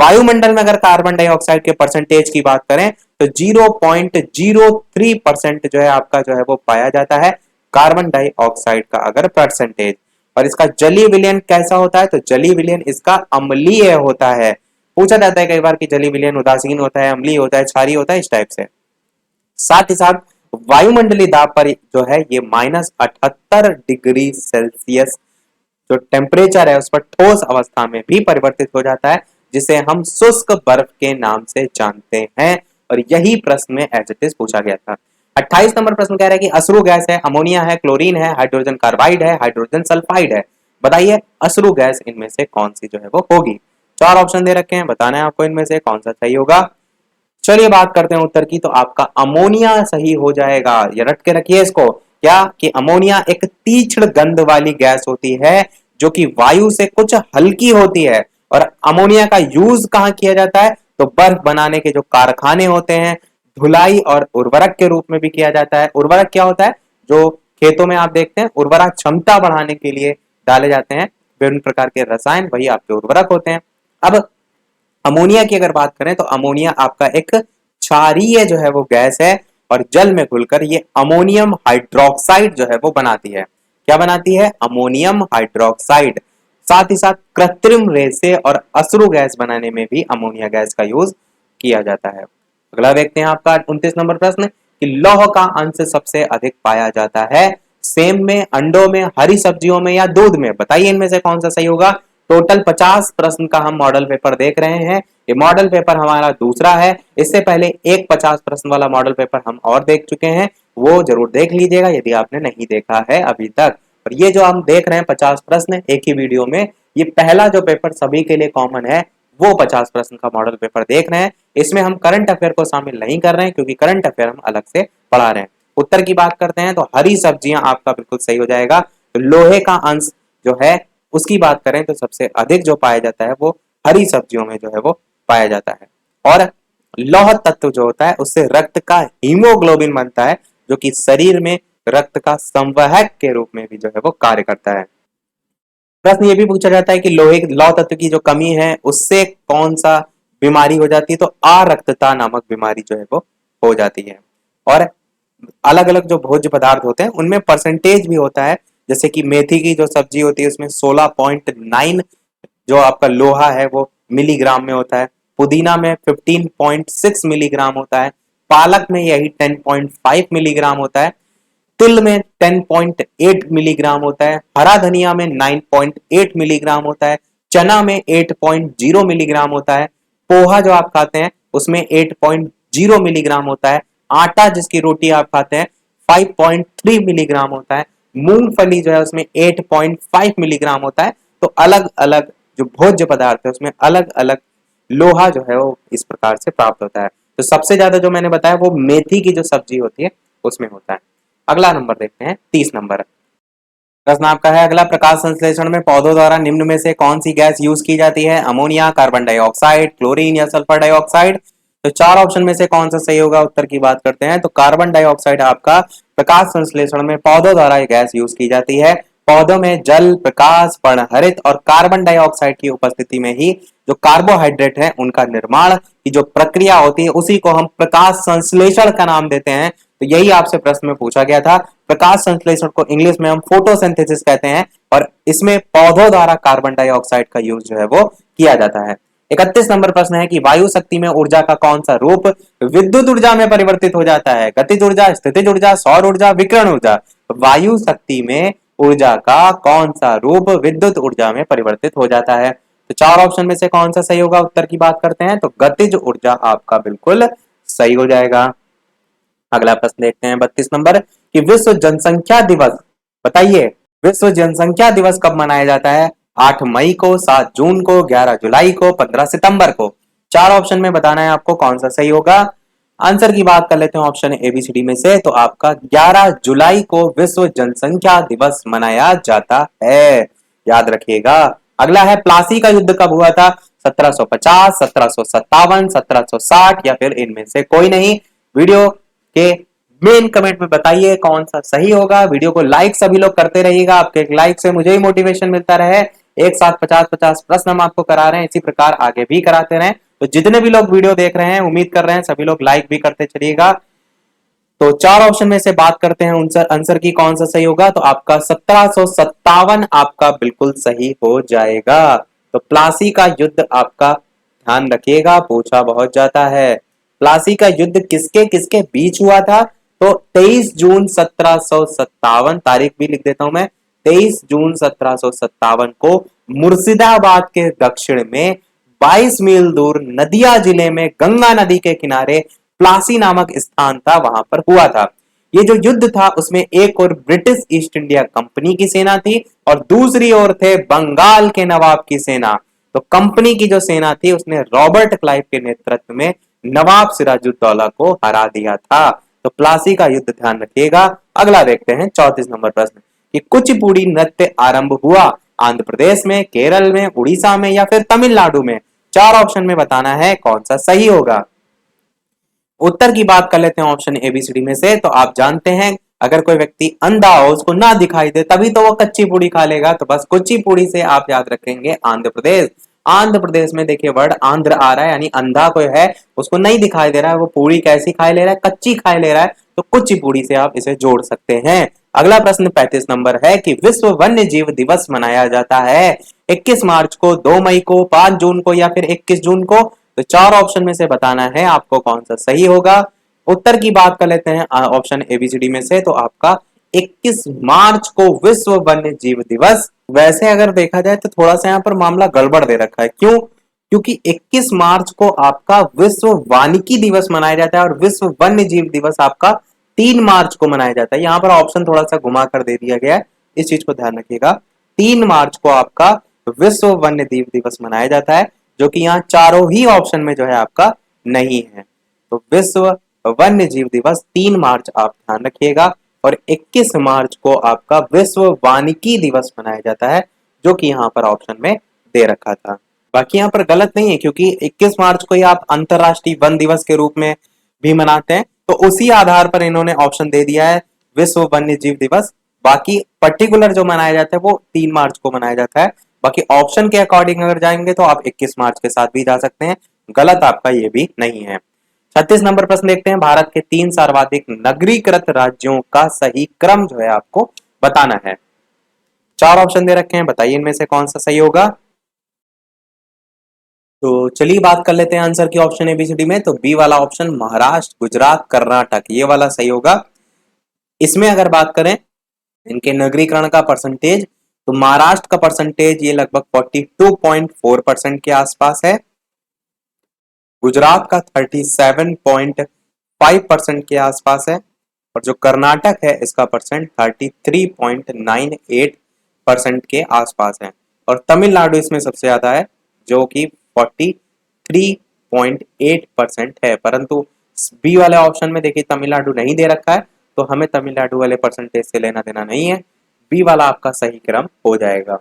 वायुमंडल में अगर कार्बन डाइऑक्साइड के परसेंटेज की बात करें तो 0.03% जो है आपका जो है वो पाया जाता है कार्बन डाइऑक्साइड का अगर परसेंटेज। और इसका जलीय विलयन कैसा होता है? तो जलीय विलयन इसका अम्लीय होता है। पूछा जाता है कई बार कि जलीय विलयन उदासीन होता है, अम्लीय होता है, क्षारीय होता है, इस टाइप से। साथ ही साथ वायुमंडलीय दाब पर जो है ये -78 डिग्री सेल्सियस जो टेम्परेचर है उस पर ठोस अवस्था में भी परिवर्तित हो जाता है, जिसे हम शुष्क बर्फ के नाम से जानते हैं। और यही प्रश्न में एज इट इज पूछा गया था। 28 नंबर प्रश्न कह रहा है कि अश्रु गैस है, अमोनिया है, क्लोरीन है, हाइड्रोजन कार्बाइड है, हाइड्रोजन सल्फाइड है? बताइए अश्रु गैस इनमें से कौन सी जो है वो होगी? चार ऑप्शन दे रखे हैं, बताना है आपको इनमें से कौन सा सही होगा। चलिए बात करते हैं उत्तर की। तो आपका अमोनिया सही हो जाएगा। ये रट के रखिए इसको, क्या कि अमोनिया एक तीक्ष्ण गंध वाली गैस होती है जो कि वायु से कुछ हल्की होती है। और अमोनिया का यूज कहां किया जाता है? तो बर्फ बनाने के जो कारखाने होते हैं, धुलाई और उर्वरक के रूप में भी किया जाता है। उर्वरक क्या होता है? जो खेतों में आप देखते हैं उर्वरक क्षमता बढ़ाने के लिए डाले जाते हैं विभिन्न प्रकार के रसायन, वही आपके उर्वरक होते हैं। अब अमोनिया की अगर बात करें तो अमोनिया आपका एक क्षारीय जो है वो गैस है और जल में घुलकर ये अमोनियम हाइड्रोक्साइड जो है वो बनाती है। क्या बनाती है? Ammonium hydroxide. साथ ही साथ कृत्रिम रेसे और अश्रु गैस बनाने में भी अमोनिया गैस का यूज किया जाता है। अगला देखते हैं आपका 29 नंबर प्रश्न कि लौह का अंश सबसे अधिक पाया जाता है सेम में, अंडों में, हरी सब्जियों में या दूध में? बताइए इनमें से कौन सा सही होगा। टोटल 50 प्रश्न का हम मॉडल पेपर देख रहे हैं। ये मॉडल पेपर हमारा दूसरा है। इससे पहले एक 50 प्रश्न वाला मॉडल पेपर हम और देख चुके हैं, वो जरूर देख लीजिएगा यदि आपने नहीं देखा है अभी तक। और ये जो हम देख रहे हैं 50 प्रश्न एक ही वीडियो में, ये पहला जो पेपर सभी के लिए कॉमन है वो 50 प्रश्न का मॉडल पेपर देख रहे हैं। इसमें हम करंट अफेयर को शामिल नहीं कर रहे हैं क्योंकि करंट अफेयर हम अलग से पढ़ा रहे हैं। उत्तर की बात करते हैं तो हरी सब्जियां आपका बिल्कुल सही हो जाएगा। तो लोहे का अंश जो है उसकी बात करें तो सबसे अधिक जो पाया जाता है वो हरी सब्जियों में जो है वो पाया जाता है। और लौह तत्व जो होता है उससे रक्त का हीमोग्लोबिन बनता है जो कि शरीर में रक्त का संवाहक के रूप में भी जो है वो कार्य करता है। प्रश्न ये भी पूछा जाता है कि लौह तत्व की जो कमी है उससे कौन सा बीमारी हो जाती है? तो आरक्तता नामक बीमारी जो है वो हो जाती है। और अलग अलग जो भोज्य पदार्थ होते हैं उनमें परसेंटेज भी होता है, जैसे कि मेथी की जो सब्जी होती है उसमें 16.9 जो आपका लोहा है वो मिलीग्राम में होता है, पुदीना में 15.6 मिलीग्राम होता है, पालक में यही 10.5 मिलीग्राम होता है, तिल में 10.8 मिलीग्राम होता है, हरा धनिया में 9.8 मिलीग्राम होता है, चना में 8.0 मिलीग्राम होता है, पोहा जो आप खाते हैं उसमें 8.0 मिलीग्राम होता है, आटा जिसकी रोटी आप खाते हैं 5.3 मिलीग्राम होता है, मूंगफली जो है उसमें 8.5 मिलीग्राम होता है। तो अलग अलग जो भोज्य पदार्थ है उसमें अलग अलग लोहा जो है वो इस प्रकार से प्राप्त होता है। तो सबसे ज्यादा जो मैंने बताया वो मेथी की जो सब्जी होती है उसमें होता है। अगला नंबर देखते हैं 30 नंबर। प्रश्न आपका है अगला, प्रकाश संश्लेषण में पौधों द्वारा निम्न में से कौन सी गैस यूज की जाती है? अमोनिया, कार्बन डाइऑक्साइड, क्लोरीन या सल्फर डाइऑक्साइड? तो चार ऑप्शन में से कौन सा सही होगा? उत्तर की बात करते हैं तो कार्बन डाइऑक्साइड आपका प्रकाश संश्लेषण में पौधों द्वारा यह गैस यूज की जाती है। पौधों में जल, प्रकाश, पर्णहरित और कार्बन डाइऑक्साइड की उपस्थिति में ही जो कार्बोहाइड्रेट है उनका निर्माण की जो प्रक्रिया होती है उसी को हम प्रकाश संश्लेषण का नाम देते हैं। तो यही आपसे प्रश्न में पूछा गया था। प्रकाश संश्लेषण को इंग्लिश में हम फोटोसिंथेसिस कहते हैं और इसमें पौधों द्वारा कार्बन डाइऑक्साइड का यूज जो है वो किया जाता है। 31 नंबर प्रश्न है कि वायु शक्ति में ऊर्जा का कौन सा रूप विद्युत ऊर्जा में परिवर्तित हो जाता है? गतिज ऊर्जा, स्थितिज ऊर्जा, सौर ऊर्जा, विकिरण ऊर्जा। वायु शक्ति में ऊर्जा का कौन सा रूप विद्युत ऊर्जा में परिवर्तित हो जाता है? तो चार ऑप्शन में से कौन सा सही होगा? उत्तर की बात करते हैं तो गतिज ऊर्जा आपका बिल्कुल सही हो जाएगा। अगला प्रश्न देखते हैं 32 नंबर कि विश्व जनसंख्या दिवस बताइए, विश्व जनसंख्या दिवस कब मनाया जाता है? 8 मई को, 7 जून को, 11 जुलाई को, 15 सितंबर को। चार ऑप्शन में बताना है आपको कौन सा सही होगा। आंसर की बात कर लेते हैं ऑप्शन एबीसीडी में से, तो आपका 11 जुलाई को विश्व जनसंख्या दिवस मनाया जाता है, याद रखिएगा। अगला है प्लासी का युद्ध कब हुआ था? 1750, 1757, 1760 या फिर इनमें से कोई नहीं। वीडियो के मेन कमेंट में बताइए कौन सा सही होगा। वीडियो को लाइक सभी लोग करते रहिएगा, आपके एक लाइक से मुझे ही मोटिवेशन मिलता रहे। एक साथ 50-50 प्रश्न हम आपको करा रहे हैं, इसी प्रकार आगे भी कराते रहें। तो जितने भी लोग वीडियो देख रहे हैं उम्मीद कर रहे हैं सभी लोग लाइक भी करते चलिएगा। तो चार ऑप्शन में से बात करते हैं आंसर की कौन सा सही होगा, तो आपका 1757 आपका बिल्कुल सही हो जाएगा। तो प्लासी का युद्ध आपका ध्यान रखिएगा, पूछा बहुत जाता है। प्लासी का युद्ध किसके किसके बीच हुआ था? तो 23 जून 1757, तारीख भी लिख देता हूं मैं, 23 जून 1757 को मुर्शिदाबाद के दक्षिण में 22 मील दूर नदिया जिले में गंगा नदी के किनारे प्लासी नामक स्थान था, वहां पर हुआ था। ये जो युद्ध था उसमें एक और ब्रिटिश ईस्ट इंडिया कंपनी की सेना थी और दूसरी ओर थे बंगाल के नवाब की सेना। तो कंपनी की जो सेना थी उसने रॉबर्ट क्लाइव के नेतृत्व में नवाब सिराजुद्दौला को हरा दिया था। तो प्लासी का युद्ध ध्यान रखिएगा। अगला देखते हैं 34 नंबर प्रश्न कि कुचिपुड़ी नृत्य आरंभ हुआ आंध्र प्रदेश में, केरल में, उड़ीसा में या फिर तमिलनाडु में। चार ऑप्शन में बताना है कौन सा सही होगा। उत्तर की बात कर लेते हैं ऑप्शन एबीसीडी में से, तो आप जानते हैं अगर कोई व्यक्ति अंधा हो उसको ना दिखाई दे तभी तो वो कच्ची पूड़ी खा लेगा, तो बस कुचिपुड़ी से आप याद रखेंगे आंध्र प्रदेश। आंध्र प्रदेश में देखिए वर्ड आंध्र आ रहा है, यानी अंधा कोई है उसको नहीं दिखाई दे रहा है, वो पूड़ी कैसी खाई ले रहा है? कच्ची खाई ले रहा है, तो कुचिपुड़ी से आप इसे जोड़ सकते हैं। अगला प्रश्न 35 नंबर है कि विश्व वन्य जीव दिवस मनाया जाता है 21 मार्च को, 2 मई को, 5 जून को या फिर 21 जून को। तो चार ऑप्शन में से बताना है आपको कौन सा सही होगा। उत्तर की बात कर लेते हैं ऑप्शन एबीसीडी में से, तो आपका 21 मार्च को विश्व वन्य जीव दिवस। वैसे अगर देखा जाए तो थोड़ा सा यहाँ पर मामला गड़बड़ दे रखा है, क्यों? क्योंकि 21 मार्च को आपका विश्व वानिकी दिवस मनाया जाता है और विश्व वन्य जीव दिवस आपका 3 मार्च को मनाया जाता है। यहाँ पर ऑप्शन थोड़ा सा घुमा कर दे दिया गया है, इस चीज को ध्यान रखिएगा। 3 मार्च को आपका विश्व वन्य जीव दिवस मनाया जाता है, जो कि यहाँ चारों ही ऑप्शन में जो है आपका नहीं है। तो विश्व वन्य जीव दिवस 3 मार्च आप ध्यान रखिएगा और 21 मार्च को आपका विश्व वानिकी दिवस मनाया जाता है, जो कि यहाँ पर ऑप्शन में दे रखा था। बाकी यहाँ पर गलत नहीं है, क्योंकि 21 मार्च को ही आप अंतरराष्ट्रीय वन दिवस के रूप में भी मनाते हैं, तो उसी आधार पर इन्होंने ऑप्शन दे दिया है विश्व वन्य जीव दिवस। बाकी पर्टिकुलर जो मनाया जाता है वो 3 मार्च को मनाया जाता है। बाकी ऑप्शन के अकॉर्डिंग अगर जाएंगे तो आप 21 मार्च के साथ भी जा सकते हैं, गलत आपका ये भी नहीं है। 36 नंबर प्रश्न देखते हैं, भारत के 3 सर्वाधिक नगरीकृत राज्यों का सही क्रम जो है आपको बताना है। चार ऑप्शन दे रखे हैं, बताइए इनमें से कौन सा सही होगा। तो चलिए बात कर लेते हैं आंसर की ऑप्शन एबीसीडी में, तो बी वाला ऑप्शन महाराष्ट्र, गुजरात, कर्नाटक, ये वाला सही होगा। इसमें अगर बात करें इनके नगरीकरण का परसेंटेज, तो महाराष्ट्र का परसेंटेज ये लगभग 42.4% के आसपास है, गुजरात का 37.5% के आसपास है और जो कर्नाटक है इसका परसेंट 33.98% के आसपास है और तमिलनाडु इसमें सबसे ज्यादा है जो कि 43.8% है। परंतु बी वाले ऑप्शन में देखिए तमिलनाडु नहीं दे रखा है, तो हमें तमिलनाडु वाले परसेंटेज से लेना देना नहीं है, बी वाला आपका सही क्रम हो जाएगा।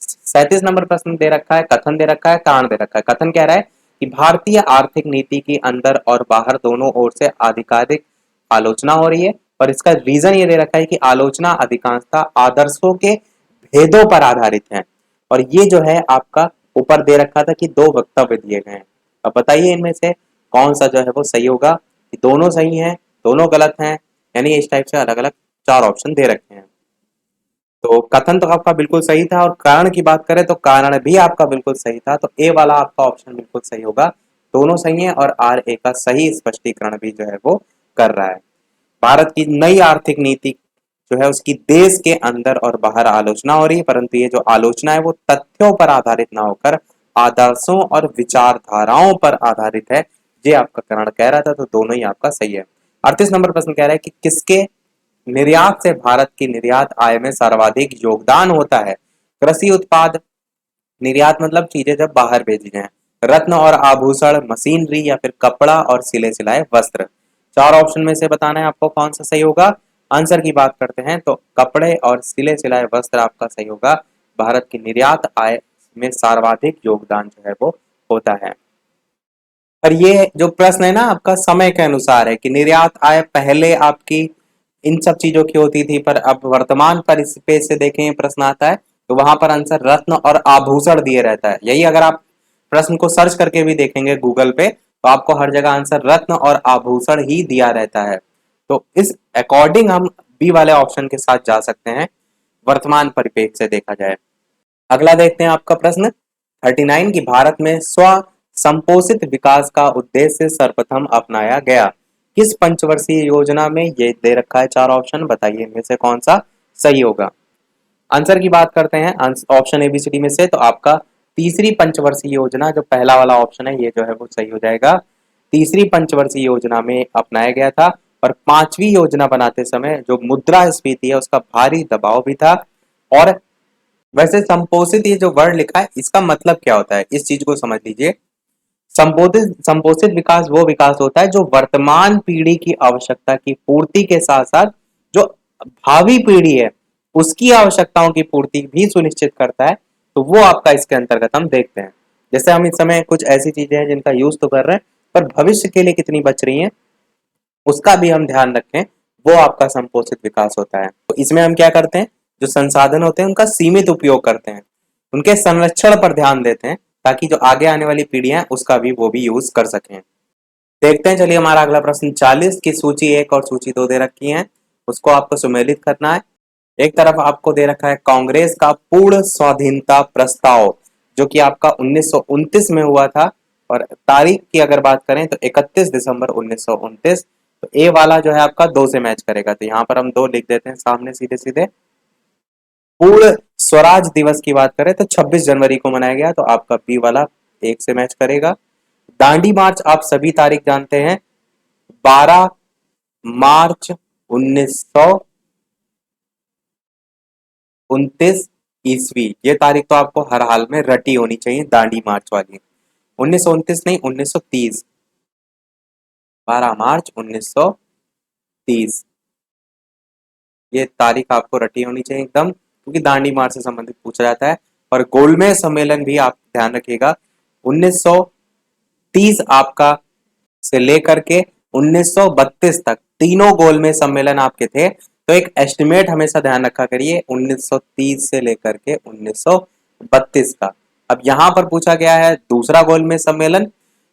37 नंबर प्रश्न दे रखा है, कथन दे रखा है, कारण दे रखा है। कथन कह रहा है कि भारतीय आर्थिक नीति की अंदर और बाहर दोनों ओर से आधिकारिक आलोचना हो रही है, और इसका रीजन ये दे रखा है कि आलोचना अधिकांशतः आदर्शों के भेदों पर आधारित है। और ये जो है आपका ऊपर दे रखा था कि 2 वक्तव्य दिए गए हैं। अब बताइए इनमें से कौन सा जो है वो सही होगा, कि दोनों सही हैं, दोनों गलत हैं, यानी इस टाइप से अलग अलग 4 ऑप्शन दे रखे हैं। तो कथन तो आपका बिल्कुल सही था, और कारण की बात करें तो कारण भी आपका बिल्कुल सही था, तो ए वाला आपका ऑप्शन बिल्कुल सही होगा। दोनों सही है, और आर ए का सही स्पष्टीकरण भी जो है वो कर रहा है। भारत की नई आर्थिक नीति जो है उसकी देश के अंदर और बाहर आलोचना हो रही है, परंतु ये जो आलोचना है वो तथ्यों पर आधारित ना होकर आदर्शों और विचारधाराओं पर आधारित है। ये आपका कारण कह रहा था, तो दोनों ही आपका सही है। 38 नंबर प्रश्न कह रहा है कि किसके निर्यात से भारत की निर्यात आय में सर्वाधिक योगदान होता है? कृषि उत्पाद, निर्यात मतलब चीजें जब बाहर भेजी जाएं, रत्न और आभूषण, मशीनरी, या फिर कपड़ा और सिले सिलाए वस्त्र। 4 ऑप्शन में से बताना है आपको कौन सा सही होगा। आंसर की बात करते हैं तो कपड़े और सिले सिलाए वस्त्र आपका सही होगा। भारत की निर्यात आय में सर्वाधिक योगदान जो है वो होता है। और ये जो प्रश्न है ना आपका समय के अनुसार है कि निर्यात आय पहले आपकी इन सब चीजों की होती थी, पर अब वर्तमान परिपेक्ष से देखें प्रश्न आता है तो वहां पर आंसर रत्न और आभूषण दिए रहता है। यही अगर आप प्रश्न को सर्च करके भी देखेंगे गूगल पे तो आपको हर जगह आंसर रत्न और आभूषण ही दिया रहता है। तो इस अकॉर्डिंग हम बी वाले ऑप्शन के साथ जा सकते हैं वर्तमान परिपेक्ष से देखा जाए। अगला देखते हैं आपका प्रश्न 39 की भारत में स्व संपोषित विकास का उद्देश्य सर्वप्रथम अपनाया गया किस पंचवर्षीय योजना में? ये दे रखा है 4 ऑप्शन, बताइए इनमें से कौन सा सही होगा। आंसर की बात करते हैं ऑप्शन एबीसीडी में से, तो आपका तीसरी पंचवर्षीय योजना जो पहला वाला ऑप्शन है ये जो है वो सही हो जाएगा। तीसरी पंचवर्षीय योजना में अपनाया गया था, और पांचवी योजना बनाते समय जो मुद्रास्फीति है उसका भारी दबाव भी था। और वैसे संपोषित ये जो वर्ड लिखा है इसका मतलब क्या होता है इस चीज को समझ लीजिए। संपोषित संपोषित विकास वो विकास होता है जो वर्तमान पीढ़ी की आवश्यकता की पूर्ति के साथ साथ जो भावी पीढ़ी है उसकी आवश्यकताओं की पूर्ति भी सुनिश्चित करता है। तो वो आपका इसके अंतर्गत हम देखते हैं। जैसे हम इस समय कुछ ऐसी चीजें हैं जिनका यूज तो कर रहे हैं, पर भविष्य के लिए कितनी बच रही हैं उसका भी हम ध्यान रखें, वो आपका संपोषित विकास होता है। तो इसमें हम क्या करते हैं, जो संसाधन होते हैं उनका सीमित उपयोग करते हैं, उनके संरक्षण पर ध्यान देते हैं, ताकि जो आगे आने वाली पीढ़ियां हैं उसका भी वो भी यूज कर सकें। देखते हैं, चलिए हमारा अगला प्रश्न 40 की सूची 1 और सूची 2 दे रखी है, उसको आपको सुमेलित करना है। एक तरफ आपको दे रखा है कांग्रेस का पूर्ण स्वाधीनता प्रस्ताव जो कि आपका 1929 में हुआ था, और तारीख की अगर बात करें तो 31 दिसंबर 1929। तो ए वाला जो है आपका 2 से मैच करेगा, तो यहाँ पर हम 2 लिख देते हैं सामने सीधे सीधे। पूर्ण स्वराज दिवस की बात करें तो 26 जनवरी को मनाया गया, तो आपका बी वाला 1 से मैच करेगा। दांडी मार्च आप सभी तारीख जानते हैं, 12 मार्च 1929 ईस्वी। ये तारीख तो आपको हर हाल में रटी होनी चाहिए, दांडी मार्च वाली। 1929 नहीं, 1930, 12 मार्च 1930, ये तारीख आपको रटी होनी चाहिए एकदम, क्योंकि दांडी मार्च से संबंधित पूछा जाता है। और गोलमेज सम्मेलन भी आप ध्यान रखिएगा, 1930 आपका से लेकर के 1932 तक तीनों गोलमेज सम्मेलन आपके थे। तो एक एस्टिमेट हमेशा ध्यान रखा करिए 1930 से लेकर के 1932 का। अब यहां पर पूछा गया है दूसरा गोलमेज सम्मेलन,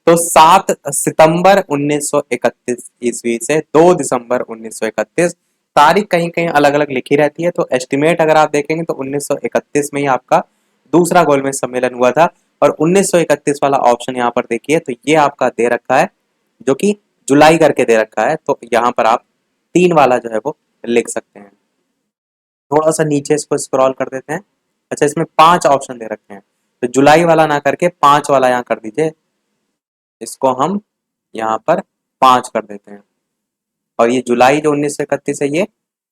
तो 7 सितंबर 1931 ईस्वी से 2 दिसंबर 1931। तारीख कहीं कहीं अलग अलग लिखी रहती है, तो एस्टिमेट अगर आप देखेंगे तो 1931 में ही आपका दूसरा गोलमेज सम्मेलन हुआ था। और 1931 वाला ऑप्शन यहाँ पर देखिए, तो ये आपका दे रखा है जो कि जुलाई करके दे रखा है, तो यहाँ पर आप 3 वाला जो है वो लिख सकते हैं। थोड़ा सा नीचे इसको स्क्रॉल कर देते हैं। अच्छा, इसमें 5 ऑप्शन दे रखे हैं, तो जुलाई वाला ना करके 5 वाला यहाँ कर दीजिए, इसको हम यहाँ पर 5 कर देते हैं। और ये जुलाई जो 1931 है ये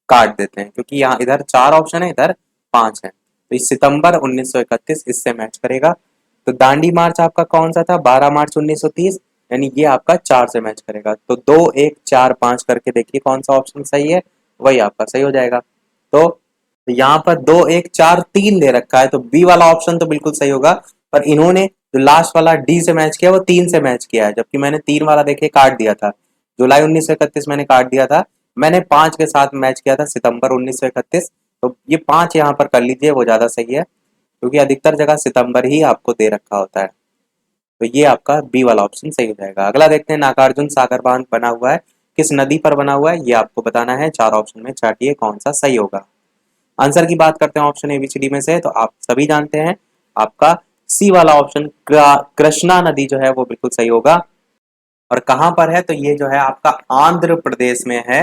काट देते हैं, क्योंकि यहाँ इधर 4 ऑप्शन है, इधर 5 है, तो इस सितंबर 1931 इससे मैच करेगा। तो दांडी मार्च आपका कौन सा था, 12 मार्च 1930, यानी ये आपका 4 से मैच करेगा। तो 2 1 4 5 करके देखिए कौन सा ऑप्शन सही है, वही आपका सही हो जाएगा। तो यहाँ पर 2 1 4 3 दे रखा है, तो बी वाला ऑप्शन तो बिल्कुल सही होगा, पर इन्होंने जो लास्ट वाला डी से मैच किया वो 3 से मैच किया है, जबकि मैंने 3 वाला देखिए काट दिया था। जुलाई 1931 मैंने काट दिया था, मैंने 5 के साथ मैच किया था सितंबर 1931। तो ये 5 यहाँ पर कर लीजिए, वो ज्यादा सही है, क्योंकि अधिकतर जगह सितंबर ही आपको दे रखा होता है। तो ये आपका बी वाला ऑप्शन सही हो जाएगा। अगला देखते हैं, नागार्जुन सागर बांध बना हुआ है किस नदी पर बना हुआ है ये आपको बताना है। 4 ऑप्शन में चाटिए कौन सा सही होगा। आंसर की बात करते हैं ऑप्शन एबीसीडी में से, तो आप सभी जानते हैं आपका सी वाला ऑप्शन कृष्णा नदी जो है वो बिल्कुल सही होगा। और कहां पर है, तो ये जो है आपका आंध्र प्रदेश में है,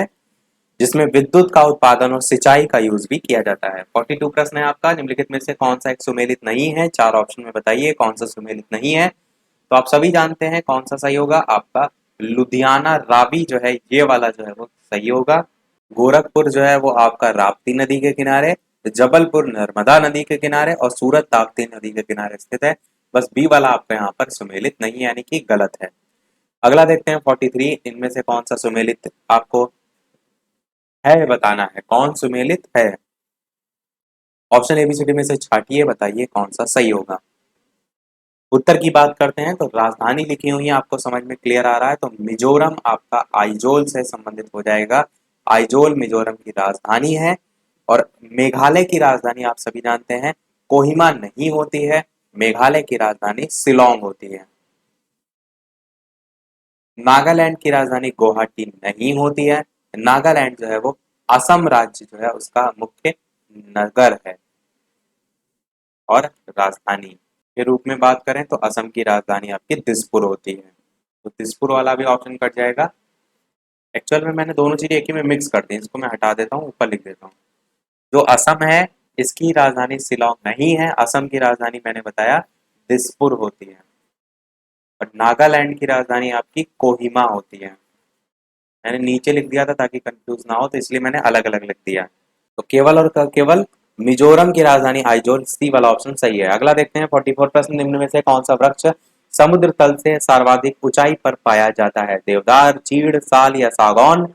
जिसमें विद्युत का उत्पादन और सिंचाई का यूज भी किया जाता है। 42 प्रश्न है आपका, निम्नलिखित में से कौन सा एक सुमेलित नहीं है। 4 ऑप्शन में बताइए कौन सा सुमेलित नहीं है। तो आप सभी जानते हैं कौन सा सही होगा। आपका लुधियाना रावी जो है ये वाला जो है वो सही होगा। गोरखपुर जो है वो आपका राप्ती नदी के किनारे, जबलपुर नर्मदा नदी के किनारे और सूरत ताप्ती नदी के किनारे स्थित है। बस बी वाला आपका यहाँ पर सुमेलित नहीं है, यानी कि गलत है। अगला देखते हैं 43, इनमें से कौन सा सुमेलित आपको है बताना है, कौन सुमेलित है। ऑप्शन एबीसीडी में से छाटिए, बताइए कौन सा सही होगा। उत्तर की बात करते हैं तो राजधानी लिखी हुई है, आपको समझ में क्लियर आ रहा है, तो मिजोरम आपका आइजोल से संबंधित हो जाएगा। आइजोल मिजोरम की राजधानी है। और मेघालय की राजधानी आप सभी जानते हैं कोहिमा नहीं होती है, मेघालय की राजधानी शिलोंग होती है। नागालैंड की राजधानी गुवाहाटी नहीं होती है, नागालैंड जो है वो असम राज्य जो है उसका मुख्य नगर है। और राजधानी के रूप में बात करें तो असम की राजधानी आपकी दिसपुर होती है, तो दिसपुर वाला भी ऑप्शन कट जाएगा। एक्चुअल में मैंने दोनों चीजें एक ही में मिक्स कर दी, इसको मैं हटा देता हूँ, ऊपर लिख देता हूँ। जो असम है इसकी राजधानी शिलोंग नहीं है, असम की राजधानी मैंने बताया दिसपुर होती है। और नागालैंड की राजधानी आपकी कोहिमा होती है। मैंने नीचे लिख दिया था ताकि कंफ्यूज ना हो, तो इसलिए मैंने अलग अलग लिख दिया। तो केवल और केवल मिजोरम की राजधानी आइजोल, सी वाला ऑप्शन सही है। अगला देखते हैं 44 प्रश्न, निम्न में से कौन सा वृक्ष समुद्र तल से सर्वाधिक ऊंचाई पर पाया जाता है। देवदार, चीड़, साल या सागौन।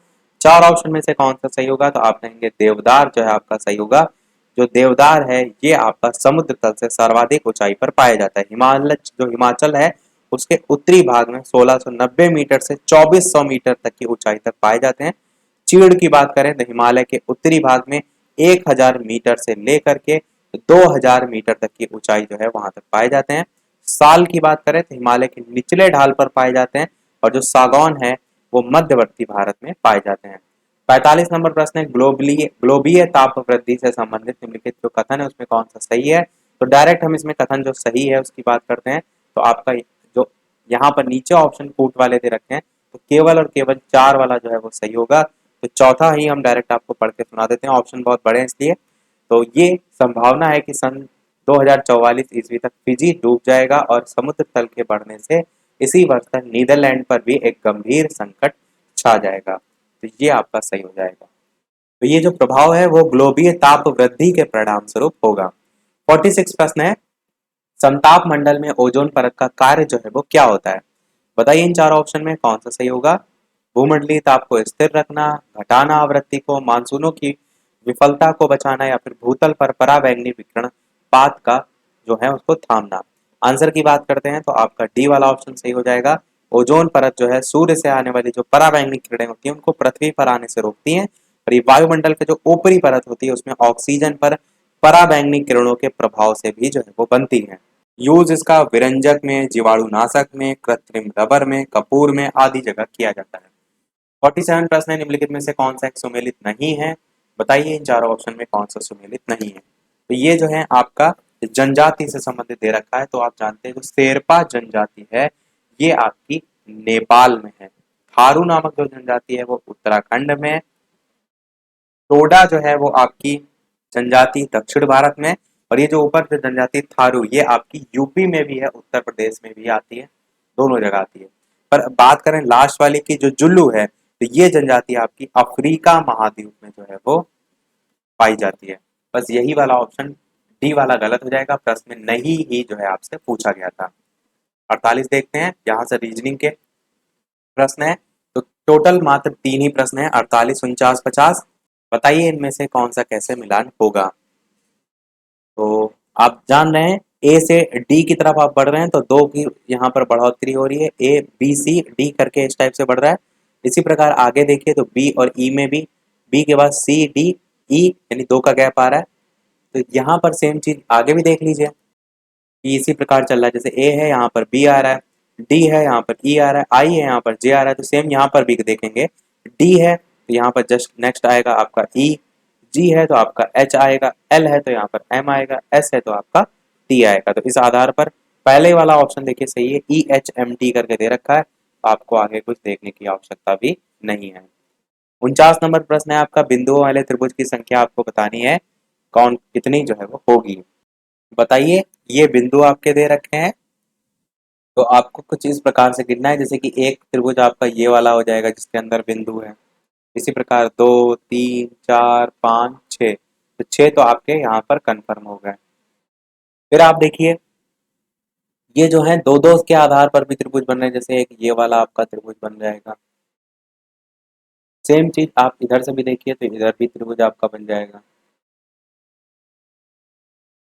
4 ऑप्शन में से कौन सा सही होगा, तो आप कहेंगे देवदार जो है आपका सही होगा। जो देवदार है ये आपका समुद्र तल से सर्वाधिक ऊंचाई पर पाया जाता है। हिमाचल है उसके उत्तरी भाग में 1690 मीटर से 2400 मीटर तक की ऊंचाई तक पाए जाते हैं। चीड़ की बात करें तो हिमालय के उत्तरी भाग में 1000 मीटर से लेकर के 2000 मीटर तक की ऊंचाई जो है वहां तक पाए जाते हैं। साल की बात करें तो हिमालय के निचले ढाल पर पाए जाते हैं। और जो सागौन है वो मध्यवर्ती भारत में पाए जाते हैं। 45 नंबर प्रश्न है, ग्लोबीय ताप वृद्धि से संबंधित निम्नलिखित जो कथन है उसमें कौन सा सही है। तो डायरेक्ट हम इसमें कथन जो सही है उसकी बात करते हैं। तो आपका जो यहाँ पर नीचे ऑप्शन कूट वाले दे रखे हैं, तो केवल और केवल 4 वाला जो है वो सही होगा। तो चौथा ही हम डायरेक्ट आपको पढ़ के सुना देते हैं, ऑप्शन बहुत बड़े हैं इसलिए। तो ये संभावना है कि सन 2044 ईस्वी तक फिजी डूब जाएगा और समुद्र तल के बढ़ने से इसी वर्ष तक नीदरलैंड पर भी एक गंभीर संकट छा जाएगा। तो ये आपका सही हो जाएगा। तो ये जो प्रभाव है वो ग्लोबीय ताप वृद्धि के परिणाम स्वरूप होगा। 46 प्रश्न है, समताप मंडल में ओजोन परत का कार्य जो है वो क्या होता है। बताइए इन 4 ऑप्शन में कौन सा सही होगा। भूमंडलीय ताप को स्थिर रखना, घटाना आवृत्ति को, मानसूनों की विफलता को बचाना या फिर भूतल पर पराबैंगनी विकिरण पात का जो है उसको थामना। आंसर की बात करते हैं तो आपका डी वाला ऑप्शन सही हो जाएगा। ओजोन परत जो है सूर्य से आने वाली जो पराबैंगनी किरणें होती हैं उनको पृथ्वी पर आने से रोकती हैं। और ये वायुमंडल के जो ऊपरी परत होती है उसमें ऑक्सीजन पर पराबैंगनी किरणों के प्रभाव से भी जो है वो बनती है। यूज इसका विरंजक में, जीवाणुनाशक में, कृत्रिम रबर में, कपूर में आदि जगह किया जाता है। 47 प्रश्न है, निम्नलिखित में से कौन सा एक सुमेलित नहीं है। बताइए इन 4 ऑप्शन में कौन सा सुमेलित नहीं है। तो ये जो है आपका जनजाति से संबंधित दे रखा है, तो आप जानते हैं जो शेरपा जनजाति है ये आपकी नेपाल में है। थारू नामक जो जनजाति है वो उत्तराखंड में। टोडा जो है वो आपकी जनजाति दक्षिण भारत में। और ये जो ऊपर जो जनजाति थारू ये आपकी यूपी में भी है, उत्तर प्रदेश में भी आती है, दोनों जगह आती है। पर बात करें लास्ट वाले की जो जुल्लू है, तो ये जनजाति आपकी अफ्रीका महाद्वीप में जो है वो पाई जाती है। बस यही वाला ऑप्शन डी वाला गलत हो जाएगा, प्रश्न में नहीं ही जो है आपसे पूछा गया था। 48 देखते हैं, यहाँ से रीजनिंग के प्रश्न है। तो टोटल मात्र 3 ही प्रश्न है, 48, 49, 50। बताइए इनमें से कौन सा कैसे मिलान होगा। तो आप जान रहे हैं ए से डी की तरफ आप बढ़ रहे हैं, तो 2 की यहाँ पर बढ़ोतरी हो रही है, ए बी सी डी करके इस टाइप से बढ़ रहा है। इसी प्रकार आगे देखिए तो बी और ई में भी, बी के बाद सी डी ई यानी 2 का गैप आ रहा है। तो यहाँ पर सेम चीज आगे भी देख लीजिए कि इसी प्रकार चल रहा है, जैसे ए है यहाँ पर बी आ रहा है, डी है यहाँ पर ई आ रहा है, आई है यहाँ पर जे आ रहा है, तो सेम यहाँ पर भी देखेंगे डी है तो यहाँ पर जस्ट नेक्स्ट आएगा आपका ई, जी है तो आपका एच आएगा, एल है तो यहाँ पर एम आएगा, एस है तो आपका टी आएगा। तो इस आधार पर पहले वाला ऑप्शन देखिए सही है, ई एच एम टी करके दे रखा है, तो आपको आगे कुछ देखने की आवश्यकता भी नहीं है। 49 नंबर प्रश्न है आपका, बिंदुओं वाले त्रिभुज की संख्या आपको बतानी है, कौन कितनी जो है वो होगी। बताइए, ये बिंदु आपके दे रखे हैं, तो आपको कुछ इस प्रकार से गिनना है, जैसे कि एक त्रिभुज आपका ये वाला हो जाएगा जिसके अंदर बिंदु है, इसी प्रकार 2 3 4 5 6, तो 6 तो आपके यहाँ पर कंफर्म हो गए। फिर आप देखिए, ये जो है दो दो के आधार पर भी त्रिभुज बन रहे हैं, जैसे एक ये वाला आपका त्रिभुज बन जाएगा। सेम चीज आप इधर से भी देखिए तो इधर भी त्रिभुज आपका बन जाएगा।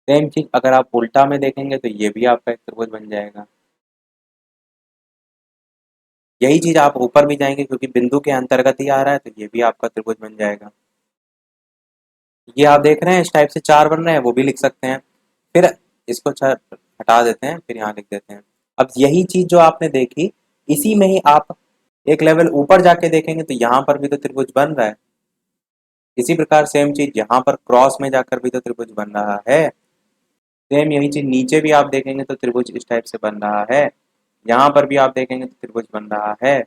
सेम चीज अगर आप उल्टा में देखेंगे तो ये भी आपका एक त्रिभुज बन जाएगा। यही चीज आप ऊपर भी जाएंगे क्योंकि बिंदु के अंतर्गत ही आ रहा है, तो ये भी आपका त्रिभुज बन जाएगा। ये आप देख रहे हैं इस टाइप से चार बन रहे हैं, वो भी लिख सकते हैं। फिर इसको हटा देते हैं, फिर यहाँ लिख देते हैं। अब यही चीज जो आपने देखी, इसी में ही आप एक लेवल ऊपर जाके देखेंगे तो यहाँ पर भी तो त्रिभुज बन रहा है। इसी प्रकार सेम चीज यहाँ पर क्रॉस में जाकर भी तो त्रिभुज बन रहा है। सेम यही चीज नीचे भी आप देखेंगे तो त्रिभुज इस टाइप से बन रहा है। यहाँ पर भी आप देखेंगे तो त्रिभुज बन रहा है।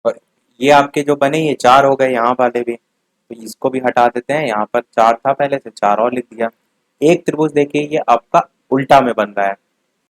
और ये आपके जो बने ये चार हो गए, यहाँ वाले भी, तो इसको भी हटा देते हैं। यहाँ पर चार था पहले से, चार और लिख दिया। एक त्रिभुज देखिए ये आपका उल्टा में बन रहा है।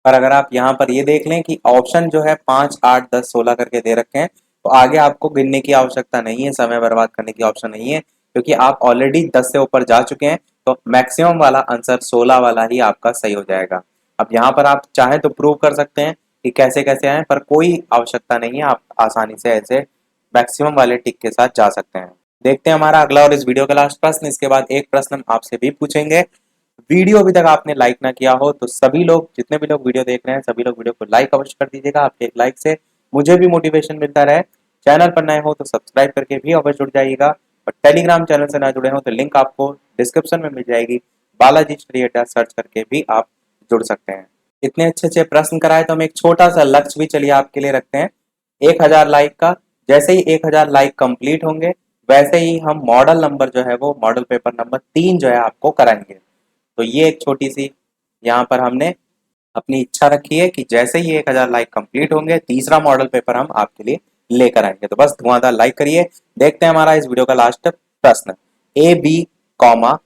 पर अगर आप यहाँ पर ये देख लें कि ऑप्शन जो है 5 8 10 16 करके दे रखे हैं, तो आगे आपको गिनने की आवश्यकता नहीं है, समय बर्बाद करने की ऑप्शन नहीं है, क्योंकि आप ऑलरेडी 10 से ऊपर जा चुके हैं। तो मैक्सिमम वाला आंसर 16 वाला ही आपका सही हो जाएगा। अब यहाँ पर आप चाहें तो प्रूव कर सकते हैं कि कैसे कैसे आए, पर कोई आवश्यकता नहीं है, आप आसानी से ऐसे मैक्सिमम वाले टिक के साथ जा सकते हैं। देखते हैं हमारा अगला और इस वीडियो का लास्ट प्रश्न। इसके बाद एक प्रश्न हम आपसे भी पूछेंगे। वीडियो अभी तक आपने लाइक ना किया हो तो सभी लोग, जितने भी लोग वीडियो देख रहे हैं, सभी लोग वीडियो को लाइक अवश्य कर दीजिएगा। आपके एक लाइक से मुझे भी मोटिवेशन मिलता रहे। चैनल पर नए हो तो सब्सक्राइब करके भी अवश्य जुड़ जाइएगा, और टेलीग्राम चैनल से ना जुड़े हो तो लिंक आपको डिस्क्रिप्शन में मिल जाएगी, बालाजी स्टडी अड्डा सर्च करके भी आप जुड़ सकते हैं। इतने अच्छे अच्छे प्रश्न कराए तो हम एक छोटा सा लक्ष्य भी चलिए आपके लिए रखते हैं, 1000 लाइक का। जैसे ही 1000 लाइक कंप्लीट होंगे, वैसे ही हम मॉडल नंबर जो है वो मॉडल पेपर नंबर 3 जो है आपको कराएंगे। तो ये एक छोटी सी यहाँ पर हमने अपनी इच्छा रखी है कि जैसे ही 1000 लाइक कंप्लीट होंगे, तीसरा मॉडल पेपर हम आपके लिए लेकर आएंगे। तो बस धुआंधार लाइक करिए। देखते हैं हमारा इस वीडियो का लास्ट प्रश्न। ए बी कॉमा,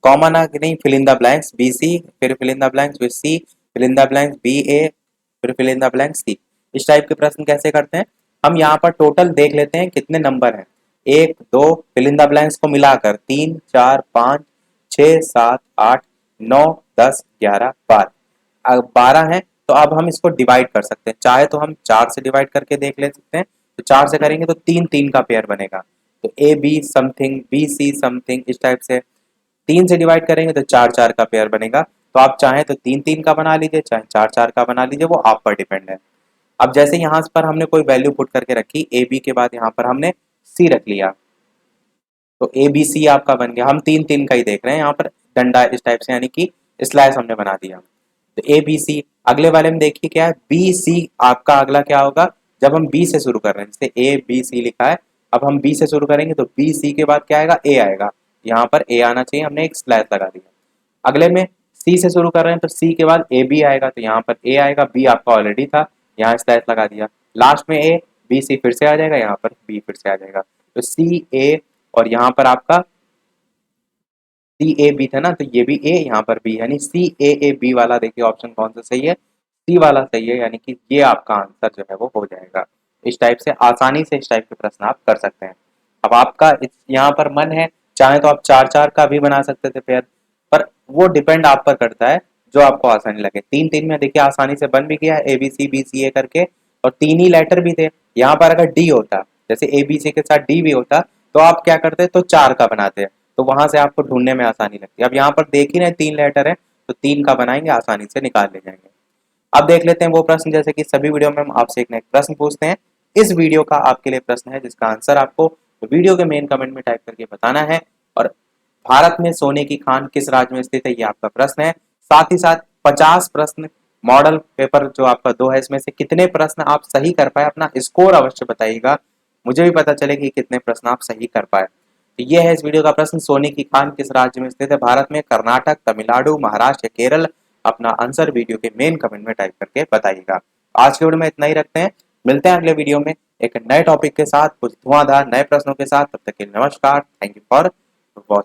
कॉमा ना नहीं, fill in the blanks, B C, फिर fill in the blanks with C, fill in the blanks B A, फिर fill in the blanks C. इस टाइप के प्रश्न कैसे करते हैं, हम यहाँ पर टोटल देख लेते हैं कितने नंबर हैं। एक दो, फिल इन द ब्लैंक्स को मिलाकर 3 4 5 6 7 8 9 10 11 12, अब 12 है। तो अब हम इसको डिवाइड कर सकते हैं, चाहे तो हम 4 से डिवाइड करके देख ले सकते हैं। तो 4 से करेंगे तो 3 3 का पेयर बनेगा, तो A B something, B C something, इस टाइप से। 3 से डिवाइड करेंगे तो 4 4 का पेयर बनेगा। तो आप चाहें तो 3 3 का बना लीजिए, चाहे 4 4 का बना लीजिए, वो आप पर डिपेंड है। अब जैसे यहाँ पर हमने कोई वैल्यू पुट करके रखी ए बी के बाद यहाँ पर हमने सी रख लिया, तो ए बी सी आपका बन गया। हम 3 3 का ही देख रहे हैं यहाँ पर, डंडा इस टाइप से, यानी कि स्लैश हमने बना दिया। तो ए बी सी, अगले वाले में देखिए क्या है, बी सी आपका अगला क्या होगा, जब हम बी से शुरू कर रहे हैं, जैसे ए बी सी लिखा है, अब हम बी से शुरू करेंगे तो बी सी के बाद क्या आएगा, ए आएगा। यहाँ पर ए आना चाहिए, हमने एक स्लैश लगा दिया। अगले में सी से शुरू कर रहे हैं तो सी के बाद ए बी आएगा, तो यहाँ पर ए आएगा, बी आपका ऑलरेडी था, यहाँ स्लैश लगा दिया। लास्ट में ए, बी सी फिर से आ जाएगा, यहाँ पर बी फिर से आ जाएगा। तो सी ए, और यहाँ पर आपका सी ए बी था ना, तो ये भी ए, यहाँ पर बी, यानी सी ए बी वाला देखिए ऑप्शन कौन सा सही है, सी वाला सही है, यानी कि ये आपका आंसर जो है वो हो जाएगा। इस टाइप से आसानी से इस टाइप के प्रश्न आप कर सकते हैं। अब आपका यहाँ पर मन है, चाहे तो आप 4 4 का भी बना सकते थे पेयर, पर वो डिपेंड आप पर करता है, जो आपको आसानी लगे। 3 3 में देखिए आसानी से बन भी गया, ए बी सी ए करके, और 3 ही लेटर भी थे। यहाँ पर अगर डी होता, जैसे ए बी सी के साथ डी भी होता, तो आप क्या करते, तो 4 का बनाते, तो वहां से आपको ढूंढने में आसानी लगती है। अब यहाँ पर देख ही रहे 3 लेटर है, तो 3 का बनाएंगे, आसानी से निकाल ले जाएंगे। अब देख लेते हैं वो प्रश्न, जैसे कि सभी वीडियो में हम आपसे एक ना एक प्रश्न पूछते हैं। इस वीडियो का आपके लिए प्रश्न है जिसका आंसर आपको वीडियो के मेन कमेंट में टाइप करके बताना है। और भारत में सोने की खान किस राज्य में स्थित है, ये आपका प्रश्न है। साथ ही साथ 50 प्रश्न मॉडल पेपर जो आपका 2 है, इसमें से कितने प्रश्न आप सही कर पाए, अपना स्कोर अवश्य बताइएगा। मुझे भी पता चले कि कितने प्रश्न आप सही कर पाए। तो ये है इस वीडियो का प्रश्न, सोने की खान किस राज्य में स्थित है भारत में? कर्नाटक, तमिलनाडु, महाराष्ट्र या केरल? अपना आंसर वीडियो के मेन कमेंट में टाइप करके बताइएगा। आज के वीडियो में इतना ही रखते हैं, मिलते हैं अगले वीडियो में एक नए टॉपिक के साथ, कुछ धुआंधार नए प्रश्नों के साथ। तब तक के लिए नमस्कार, थैंक यू फॉर वॉचिंग।